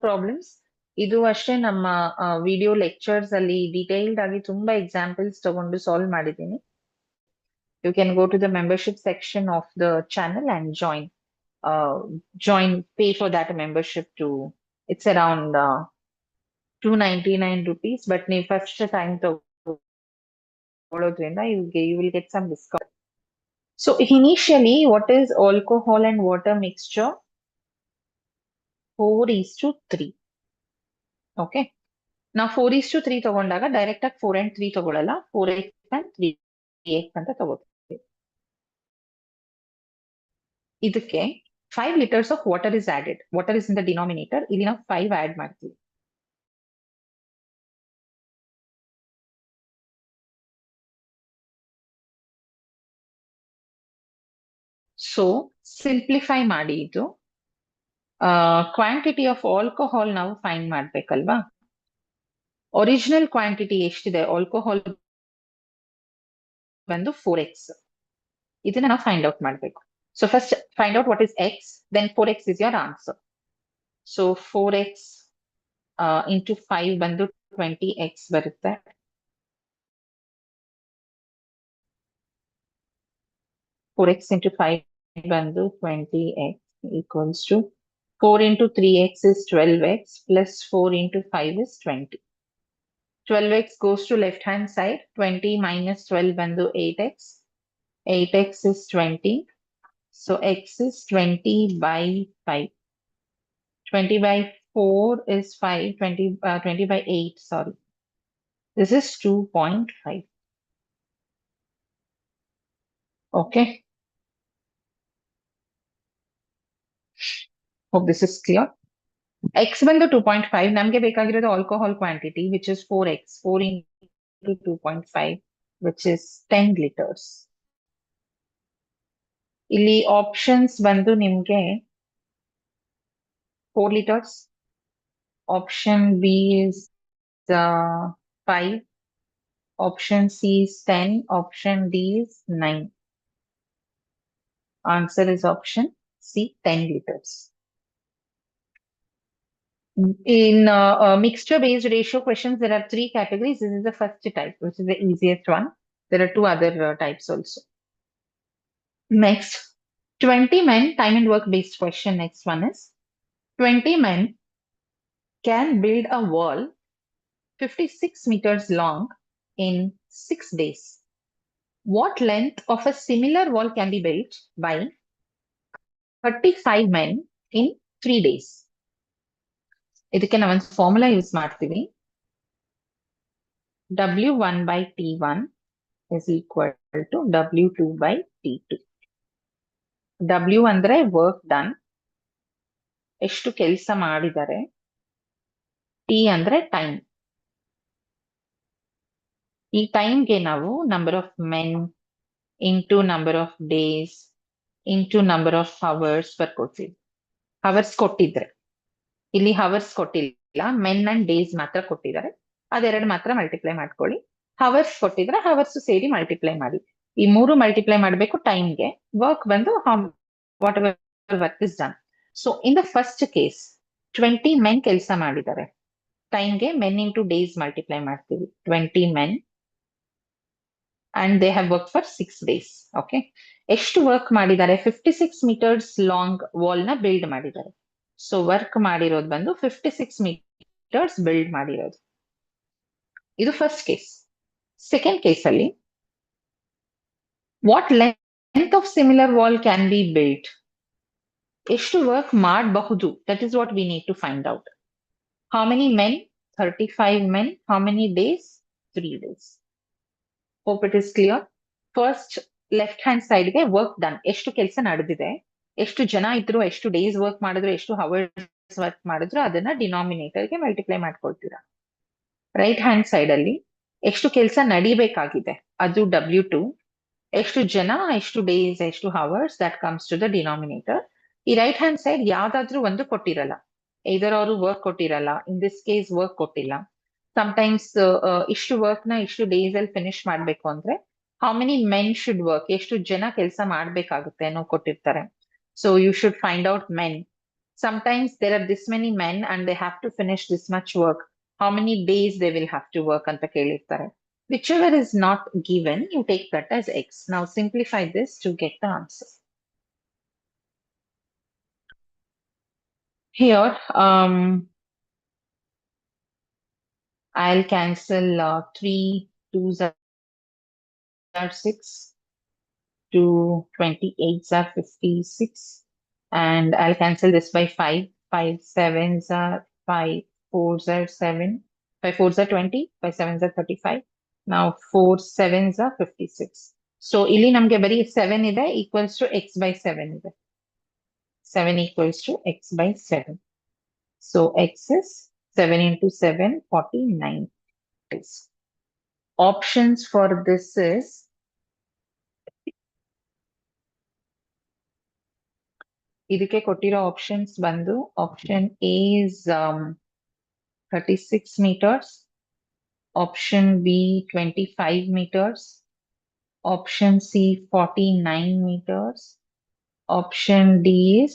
problems. ಇದು ಅಷ್ಟೇ ನಮ್ಮ video lectures ಅಲ್ಲಿ detailed ಆಗಿ ತುಂಬಾ examples ತಗೊಂಡು solve ಮಾಡಿದ್ದೀನಿ. You can go to the membership section of the channel and join pay for that membership to it's around 299 rupees, but ನೀವು first time ತಗೊಳ್ಳೋದ್ರಿಂದ you will get some discount. So initially, what is alcohol and water mixture? 4 is to 3. Okay. ನಾವು 4:3 ತಗೊಂಡಾಗ direct ಆಗಿ 4 and 3 ತಗೊಳ್ಳಲ್ಲ, 4x and 3x ಅಂತ ತಗೋತೀವಿ. ಇದಕ್ಕೆ 5 liters of water is added. Water is in the denominator. ಇಲ್ಲಿ ನಾವು 5 add ಮಾಡ್ತೀವಿ. ಸೊ ಸಿಂಪ್ಲಿಫೈ ಮಾಡಿ ಇದು ಕ್ವಾಂಟಿಟಿ ಆಫ್ ಆಲ್ಕೋಹಾಲ್ ನಾವು ಫೈಂಡ್ ಮಾಡ್ಬೇಕಲ್ವಾ. ಒರಿಜಿನಲ್ ಕ್ವಾಂಟಿಟಿ ಎಷ್ಟಿದೆ ಆಲ್ಕೋಹಾಲ್ ಬಂದು 4x. ಇದನ್ನ ನಾವು ಫೈಂಡ್ ಔಟ್ ಮಾಡಬೇಕು. So first find out what is x, then 4x is your answer. So 4x into 5 ಬಂದು 20x ಬರುತ್ತೆ. Four x into 5 ಬಂದು 20x equals to 4 into 3x is 12x plus 4 into 5 is 20. 12x goes to left hand side. 20 minus 12 ಬಂದು 8x. 8x is 20. So x is 20 by 5. 20 by 4 is 5. 20 by 8, sorry. This is 2.5. Okay. Hope this is clear. X ಬಂದು 2.5. ನಮಗೆ ಬೇಕಾಗಿರೋದು alcohol quantity which is 4x. 4 into 2.5 which is 10 liters. ಇಲ್ಲಿ options ಬಂದು ನಿಮ್ಗೆ 4 liters. Option B is 5. Option C is 10. Option D is 9. Answer is option C, 10 liters. In mixture-based ratio questions, there are 3 categories. This is the first type, which is the easiest one. There are 2 other types also. Next, 20 men, time and work-based question. Next one is 20 men can build a wall 56 meters long in 6 days. What length of a similar wall can be built by 35 men in 3 days? ಇದಕ್ಕೆ ನಾವು ಒಂದು formula use ಮಾಡ್ತೀವಿ. W1 by T1 is equal to W2 by T2. W ಅಂದ್ರೆ work done, ಎಷ್ಟು ಕೆಲಸ ಮಾಡಿದ್ದಾರೆ. T ಅಂದ್ರೆ time. ಈ ಟೈಮ್ಗೆ ನಾವು number of men into number of days into number of hours ಬರ್ಕೊಡ್ತೀವಿ. ಅವರ್ಸ್ ಕೊಟ್ಟಿದ್ರೆ, ಇಲ್ಲಿ ಅವರ್ಸ್ ಕೊಟ್ಟಿಲ್ಲ, ಮೆನ್ ಅಂಡ್ ಡೇಸ್ ಮಾತ್ರ ಕೊಟ್ಟಿದ್ದಾರೆ. ಅದೆರಡು ಮಾತ್ರ ಮಲ್ಟಿಪ್ಲೈ ಮಾಡ್ಕೊಳ್ಳಿ. ಅವರ್ಸ್ ಕೊಟ್ಟಿದ್ರೆ ಅವರ್ಸ್ ಸೇರಿ ಮಲ್ಟಿಪ್ಲೈ ಮಾಡಿ. ಈ 3 ಮಲ್ಟಿಪ್ಲೈ ಮಾಡಬೇಕು ಟೈಮ್ಗೆ. ವರ್ಕ್ ಬಂದು what ever work is done. So in the first case 20 men ಕೆಲಸ ಮಾಡಿದ್ದಾರೆ. ಟೈಮ್ಗೆ ಮೆನ್ ಇಂಟು ಡೇಸ್ ಮಲ್ಟಿಪ್ಲೈ ಮಾಡ್ತೀವಿ. 20 men and they have work for 6 days. Okay, ಎಷ್ಟು ವರ್ಕ್ ಮಾಡಿದ್ದಾರೆ? 56 meters ಲಾಂಗ್ ವಾಲ್ ನ ಬಿಲ್ಡ್ ಮಾಡಿದ್ದಾರೆ. ಸೊ ವರ್ಕ್ ಮಾಡಿರೋದು ಬಂದು 56 meters ಬಿಲ್ಡ್ ಮಾಡಿರೋದು. ಇದು ಫಸ್ಟ್ ಕೇಸ್. ಸೆಕೆಂಡ್ ಕೇಸ್ ಅಲ್ಲಿ what length of similar wall can be built, ಎಷ್ಟು ವರ್ಕ್ ಮಾಡಬಹುದು, that is what we need to find out. How many men? 35 men. How many days? 3 days. Hope it is clear. First left hand ಸೈಡ್ಗೆ work done, ಎಷ್ಟು ಕೆಲಸ ನಡೆದಿದೆ, ಎಷ್ಟು ಜನ ಇದ್ರು, ಎಷ್ಟು ಡೇಸ್ ವರ್ಕ್ ಮಾಡಿದ್ರು, ಎಷ್ಟು ಅವರ್ಸ್ ವರ್ಕ್ ಮಾಡಿದ್ರು, ಅದನ್ನ ಡಿನಾಮಿನೇಟರ್ಗೆ ಮಲ್ಟಿಪ್ಲೈ ಮಾಡ್ಕೊಳ್ತೀರಾ. ರೈಟ್ ಹ್ಯಾಂಡ್ ಸೈಡ್ ಅಲ್ಲಿ ಎಷ್ಟು ಕೆಲಸ ನಡಿಬೇಕಾಗಿದೆ, ಅದು W2. ಎಷ್ಟು ಜನ, ಎಷ್ಟು ಡೇಸ್, ಎಷ್ಟು hours, that comes to the denominator. ಈ ರೈಟ್ ಹ್ಯಾಂಡ್ ಸೈಡ್ ಯಾವ್ದಾದ್ರೂ ಒಂದು ಕೊಟ್ಟಿರಲ್ಲ, ಇದರ್ ಅವರು ವರ್ಕ್ ಕೊಟ್ಟಿರಲ್ಲ, ಇನ್ ದಿಸ್ ಕೇಸ್ ವರ್ಕ್ ಕೊಟ್ಟಿಲ್ಲ. ಸಮಟೈಮ್ಸ್ ಇಷ್ಟು ವರ್ಕ್ ನ ಇಷ್ಟು ಡೇಸ್ ಅಲ್ಲಿ ಫಿನಿಶ್ ಮಾಡ್ಬೇಕು ಅಂದ್ರೆ how many men should work, ಎಷ್ಟು ಜನ ಕೆಲಸ ಮಾಡ್ಬೇಕಾಗುತ್ತೆ ಅನ್ನೋ ಕೊಟ್ಟಿರ್ತಾರೆ. So you should find out men. Sometimes there are this many men and they have to finish this much work. How many days they will have to work ಅಂತ ಕೇಳಿರ್ತಾರೆ. Whichever is not given, you take that as X. Now simplify this to get the answer. Here, I'll cancel 3 2s are 6, 2 28s are 56, and I'll cancel this by 5. 5 7s are 5, 4s are 7, 5 4s are 20, 5 7s are 35. Now 4 7s are 56. So ಇಲ್ಲಿ ನಮಗೆ ಬರೀ 7 ಇದೆ equals to x by 7 ಇದೆ. 7 equals to x by 7. So x is 7 into 7, 49. Options for this is ಇದಕ್ಕೆ ಕೊಟ್ಟಿರೋ options ಬಂದು option A is 36 meters, option B 25 meters, option C 49 meters, option D is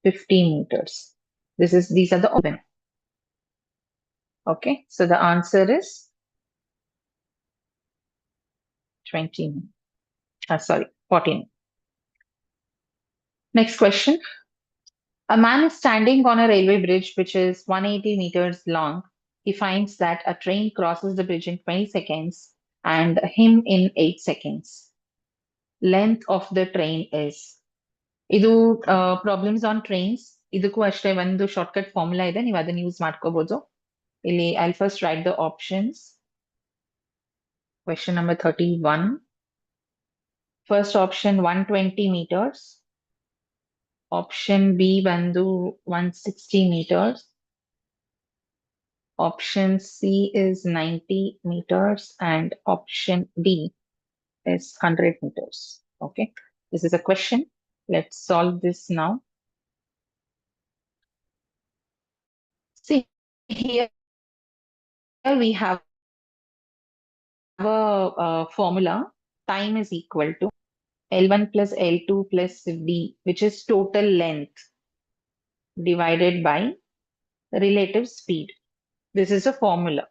50 meters. These are the options. Okay, so the answer is 20. Sorry, 14. Next question. A man is standing on a railway bridge which is 180 meters long. He finds that a train crosses the bridge in 20 seconds and him in 8 seconds. Length of the train is. ಇದು problems on trains. ಇದಕ್ಕೂ ಅಷ್ಟೇ ಒಂದು shortcut formula ಇದೆ, ನೀವು ಅದನ್ನ use ಮಾಡ್ಕೋಬಹುದು. ಇಲ್ಲಿ I first right the options. Question number 31. First option 120 meters. Option B ಬಂದು 160 meters. Option C is 90 meters and option D is 100 meters. Okay, this is a question. Let's solve this now. See, here we have a formula. Time is equal to L1 plus L2 plus D, which is total length divided by relative speed. This is a formula.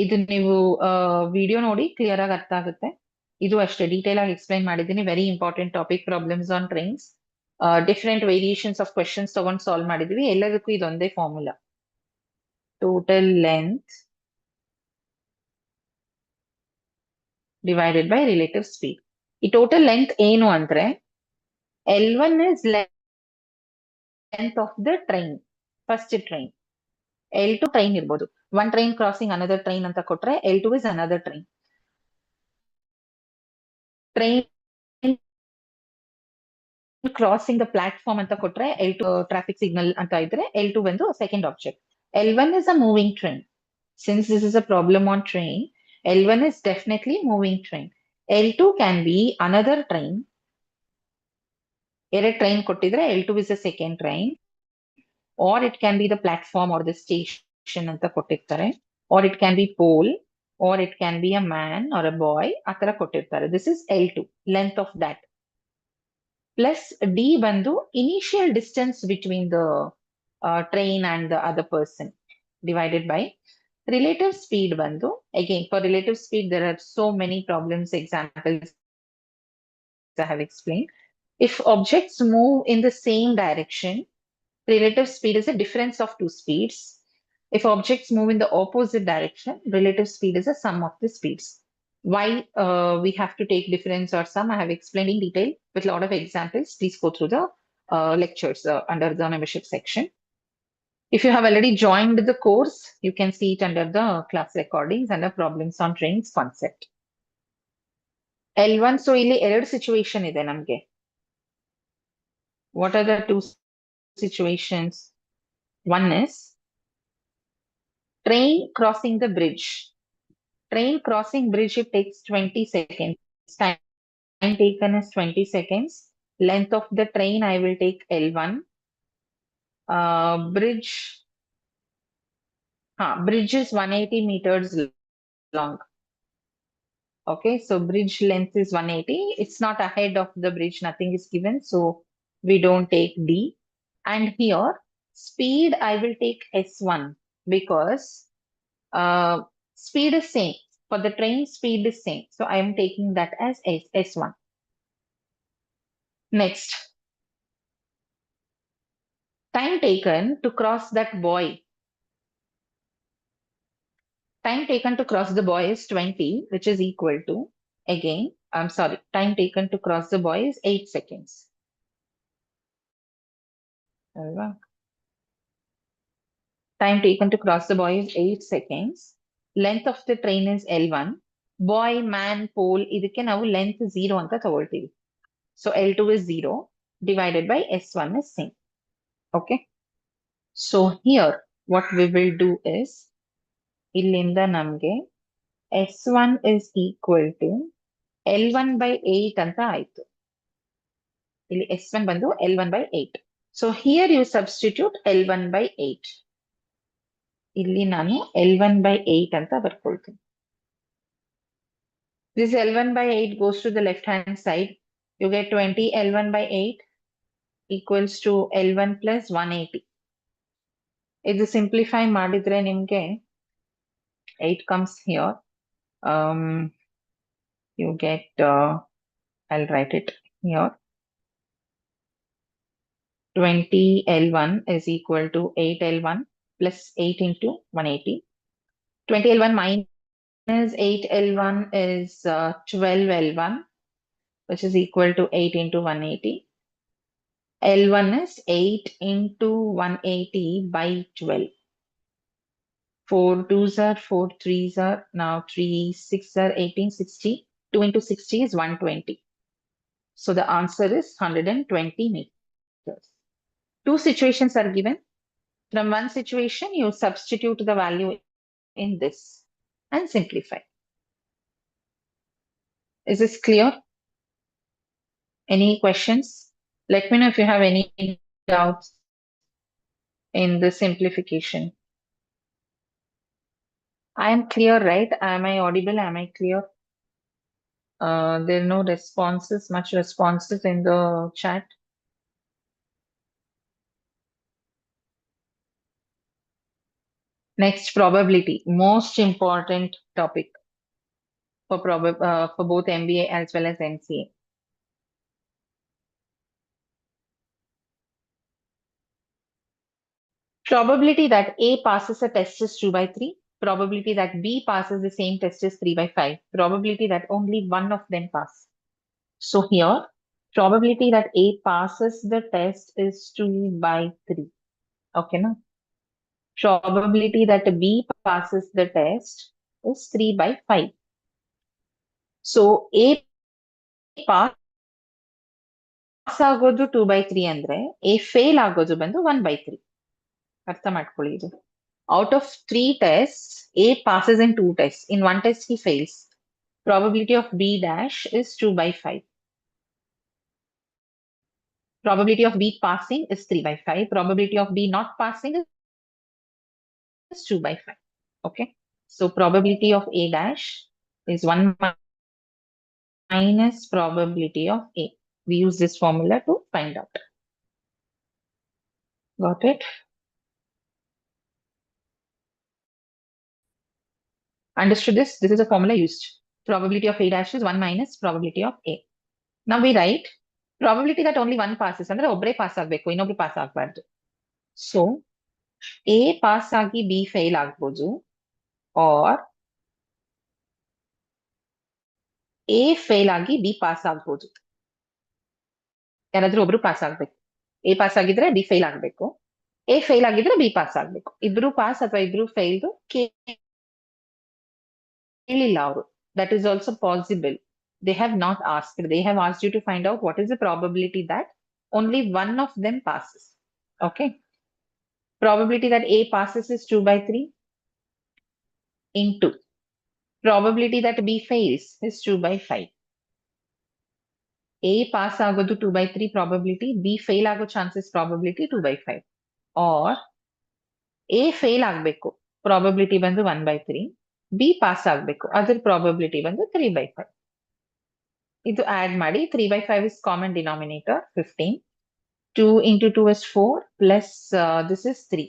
ಇದು ನೀವು video ನೋಡಿ clear ಆಗಿ ಅರ್ಥ ಆಗುತ್ತೆ. ಇದು ಅಷ್ಟೇ detail ಆಗಿ explain ಮಾಡಿದ್ದೀನಿ. Very important topic, problems on trains. Different variations of questions ತಗೊಂಡು ಸಾಲ್ವ್ ಮಾಡಿದ್ವಿ. ಎಲ್ಲದಕ್ಕೂ ಇದೊಂದೇ formula. Total length divided by relative speed. ಈ ಟೋಟಲ್ ಲೆಂತ್ ಏನು ಅಂದ್ರೆ L1 is length of the train, first train. L2 train ಇರ್ಬೋದು. One train crossing another train ಅಂತ ಕೊಟ್ರೆ L2 is another train. Train crossing the platform ಅಂತ ಕೊಟ್ರೆ L2 traffic signal ಅಂತ ಇದ್ರೆ L2 ಬಂದು second object. L1 is a moving train. Since this is a problem on train, L1 is definitely moving train. L2 can be another train. ಎರಡು train ಕೊಟ್ಟಿದ್ರೆ L2 is a second train, or it can be the platform or the station ಅಂತ ಕೊಟ್ಟಿರ್ತಾರೆ, or it can be pole, or it can be a man or a boy ಆ ತರ ಕೊಟ್ಟಿರ್ತಾರೆ. This is L2, length of that. Plus D ಬಂದು initial distance between the train and the other person divided by relative speed ಬಂದು, again for relative speed there are so many problems, examples I have explained. If objects move in the same direction, relative speed is a difference of two speeds. If objects move in the opposite direction, relative speed is a sum of the speeds. Why we have to take difference or sum, I have explained in detail with a lot of examples. Please go through the lectures under the membership section. If you have already joined the course, you can see it under the class recordings under problems on trains concept. L1, so ಇಲ್ಲಿ ಎರಡು situation ಇದೆ ನಮಗೆ. What are the two situations? One is train crossing the bridge. Train crossing bridge, it takes 20 seconds. Time taken is 20 seconds. Length of the train, I will take L1. Bridge, bridge is 180 meters long. Okay, so bridge length is 180. It's not ahead of the bridge, nothing is given, so we don't take D. And here, speed, I will take S1 because speed is same. For the train, speed is same. So I am taking that as S1. Next, time taken to cross that buoy. Time taken to cross the buoy is 20, which is equal to, again, I'm sorry, time taken to cross the buoy is 8 seconds. Time taken to cross the buoy is 8 seconds. Length of the train is L1. Buoy, man, pole, ಇದಕ್ಕೆ ನಾವು length 0 ಅಂತ ತಗೊಳ್ತೀವಿ. So L2 is 0 divided by S1 is same. Okay. So here what we will do is ಇಲ್ಲಿಂದ ನಮಗೆ S1 is equal to L1 by 8 ಅಂತ ಆಯ್ತು. ಇಲ್ಲಿ S1 ಬಂದು L1 by 8. So here you substitute L1 by 8. ಇಲ್ಲಿ ನಾನು L1 by 8 ಅಂತ ಬರ್ಕೊಳ್ತೀನಿ. This L1 by 8 goes to the left hand side. You get 20 L1 by 8 equals to L1 plus 180. ಇದು simplify ಮಾಡಿದ್ರೆ ನಿಮ್ಗೆ 8 comes here. You get, I'll write it here. 20 L1 is equal to 8 L1 plus 8 into 180. 20 L1 minus 8 L1 is 12 L1, which is equal to 8 into 180. L1 is 8 into 180 by 12. 4 2s are 4 3s are now 3 6 are 18 60. 2 into 60 is 120. So the answer is 120 meters. Two situations are given. From one situation, you substitute the value in this and simplify. Is this clear? Any questions? Let me know if you have any doubts in the simplification. I am clear, right? Am I audible? Am I clear? There are no responses, much responses in the chat. Next, probability, most important topic for both MBA as well as MCA. Probability that A passes a test is 2 by 3. Probability that B passes the same test is 3 by 5. Probability that only one of them pass. So here, probability that A passes the test is 2 by 3. Okay, now? Probability that B passes the test is 3 by 5. So A pass ಆಗೋದು 2 by 3 ಅಂದ್ರೆ A fail ಆಗೋದು ಬಂದು 1 by 3. ಅರ್ಥ ಮಾಡ್ಕೊಳ್ಳಿ ಇದು. Out of 3 tests, A passes in 2 tests. In one test, he fails. Probability of B dash is 2 by 5. Probability of B passing is 3 by 5. Probability of B not passing is 2 by 5. Okay. So probability of A dash is 1 minus probability of A. We use this formula to find out. Got it? Understood this? This is a formula used. Probability of A dash is 1 minus probability of A. Now we write probability that only one passes ಅಂದ್ರೆ ಒಬ್ಬರೇ pass ಆಗಬೇಕು, ಇನ್ನೊಬ್ರು pass ಆಗಬಾರ್ದು. So A pass ಆಗಿ B fail ಆಗ್ಬೋದು, or A fail ಆಗಿ B pass ಆಗ್ಬೋದು. ಯಾರಾದ್ರೂ ಒಬ್ರು ಪಾಸ್ ಆಗ್ಬೇಕು. A ಪಾಸ್ ಆಗಿದ್ರೆ B ಫೇಲ್ ಆಗ್ಬೇಕು, A ಫೇಲ್ ಆಗಿದ್ರೆ B ಪಾಸ್ ಆಗ್ಬೇಕು. ಇಬ್ರು ಪಾಸ್ ಅಥವಾ ಇಬ್ರು ಫೇಲ್ದು ಕೇಳಿಲ್ಲ ಅವರು. That is also possible. They have not asked. They have asked you to find out what is the probability that only one of them passes. Okay. Probability that A passes is 2 by 3 into Probability that B fails is 2 by 5. A pass ಆಗೋದು 2 by 3 probability, B fail ಆಗೋ chances probability 2 by 5. Or A fail ಆಗಬೇಕು probability ಬಂದು 1 by 3, B pass ಆಗಬೇಕು ಅದ್ರ probability ಬಂದು 3 by 5. ಇದು add ಮಾಡಿ 3 by 5 is common denominator 15. 2 into 2 is 4 plus this is 3,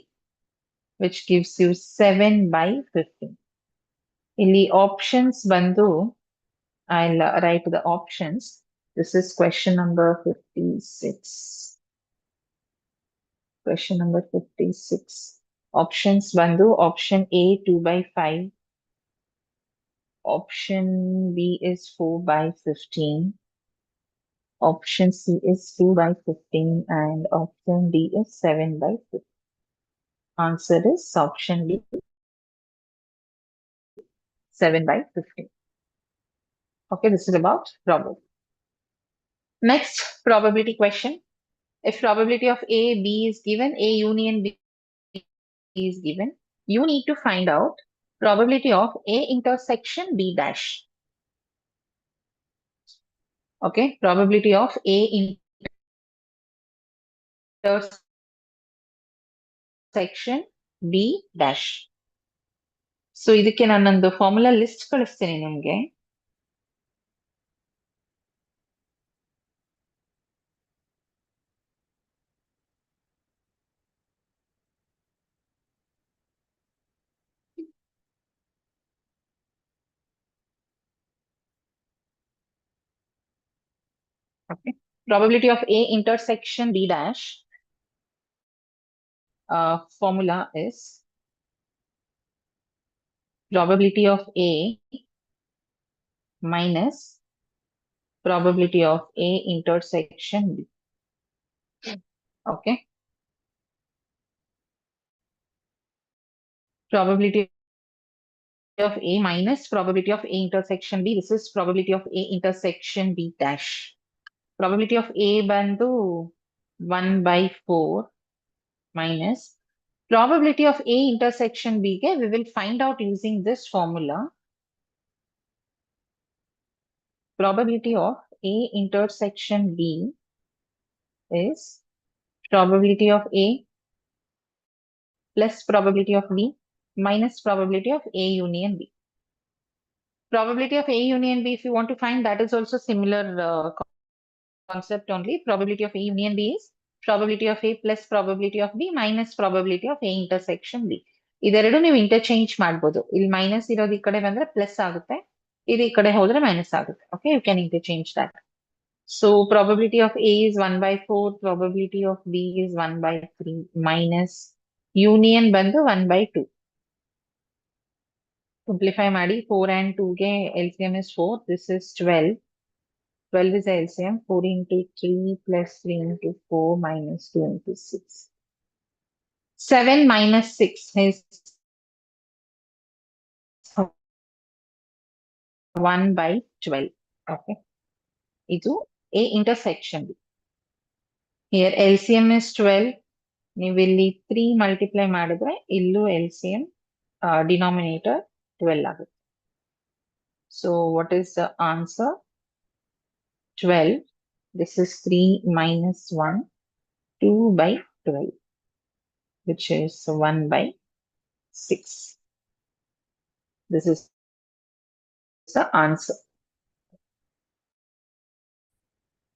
which gives you 7 by 15. ಇಲ್ಲಿ options ಬಂದು I'll write the options. This is question number 56. Question number 56. Options ಬಂದು option A 2 by 5. Option B is 4 by 15. Option C is 2 by 15 and option D is 7 by 15. Answer is option B, 7 by 15. Okay, this is about probability. Next probability question. If probability of A, B is given, A union B is given, you need to find out probability of A intersection B dash. Okay, probability of A intersection B dash. So ಇದಕ್ಕೆ ನಾನೊಂದು formula list ಕಳಿಸ್ತೀನಿ ನಿಮಗೆ. Okay, probability of A intersection B dash formula is probability of A minus probability of A intersection B. Okay. Probability of A minus probability of A intersection B. This is probability of A intersection B dash. Probability of A bandu 1 by 4 minus probability of A intersection B. We will find out using this formula. Probability of A intersection B is probability of A plus probability of B minus probability of A union B. Probability of A union B, if you want to find, that is also similar concept only. Probability of A union B is probability of A plus probability of B minus probability of A intersection B. ಇದೆರಡು ನೀವು interchange ಮಾಡ್ಬೋದು. ಇಲ್ಲಿ minus ಇರೋದು ಈ ಕಡೆ ಬಂದ್ರೆ plus ಆಗುತ್ತೆ, ಇದು ಈ ಕಡೆ ಹೋದ್ರೆ ಮೈನಸ್ ಆಗುತ್ತೆ. Okay, you can interchange that. So probability of A is 1 by 4, probability of B is 1 by 3 minus union ಬಂದು 1 by 2. Simplify ಮಾಡಿ 4 and 2 ಗೆ LCM is 4. This is 12. 12 is LCM. 4 into 3 plus 3 into 4 minus 2 into 6. 7 minus 6 is 1 by 12. Okay. Itu A intersection B. Here LCM is 12. ನೀವು ಇಲ್ಲಿ 3 multiply ಮಾಡಿದ್ರೆ ಇಲ್ಲೂ LCM denominator 12 ಆಗುತ್ತೆ. So what is the answer? 12. This is 3 minus 1, 2 by 12, which is 1 by 6. This is the answer.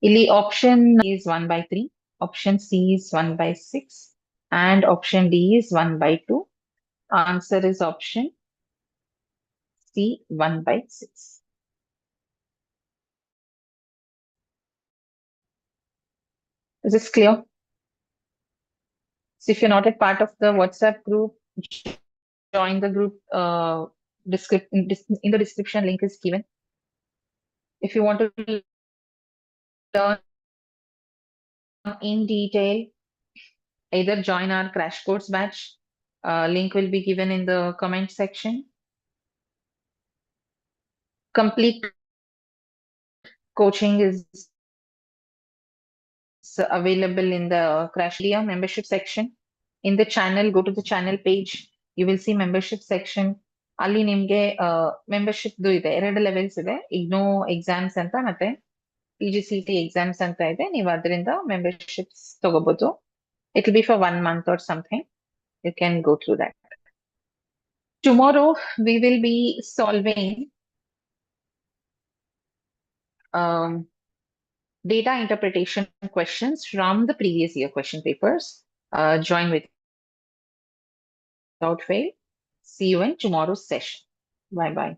Ili option is 1 by 3, option C is 1 by 6, and option D is 1 by 2. Answer is option C, 1 by 6. Is this clear? So if you're not a part of the WhatsApp group, join the group. In the description, link is given. If you want to learn in detail, either join our crash course batch. Link will be given in the comment section. Complete coaching is available in the Crash Media membership section. In the channel, go to the channel page. You will see membership section. ಅಲ್ಲಿ ನಿಮ್ಗೆ membership ಇದೆ, 2 levels ಇದೆ. IGNOU exams ಅಂತ ಮತ್ತೆ PGCET exams ಅಂತ ಇದೆ. ನೀವು ಅದರಿಂದ ಮೆಂಬರ್ಶಿಪ್ಸ್ ತಗೋಬಹುದು. It will be for 1 month or something. You can go through that. Tomorrow we will be solving um, data interpretation questions from the previous year question papers. Join without fail. See you in tomorrow's session. Bye bye.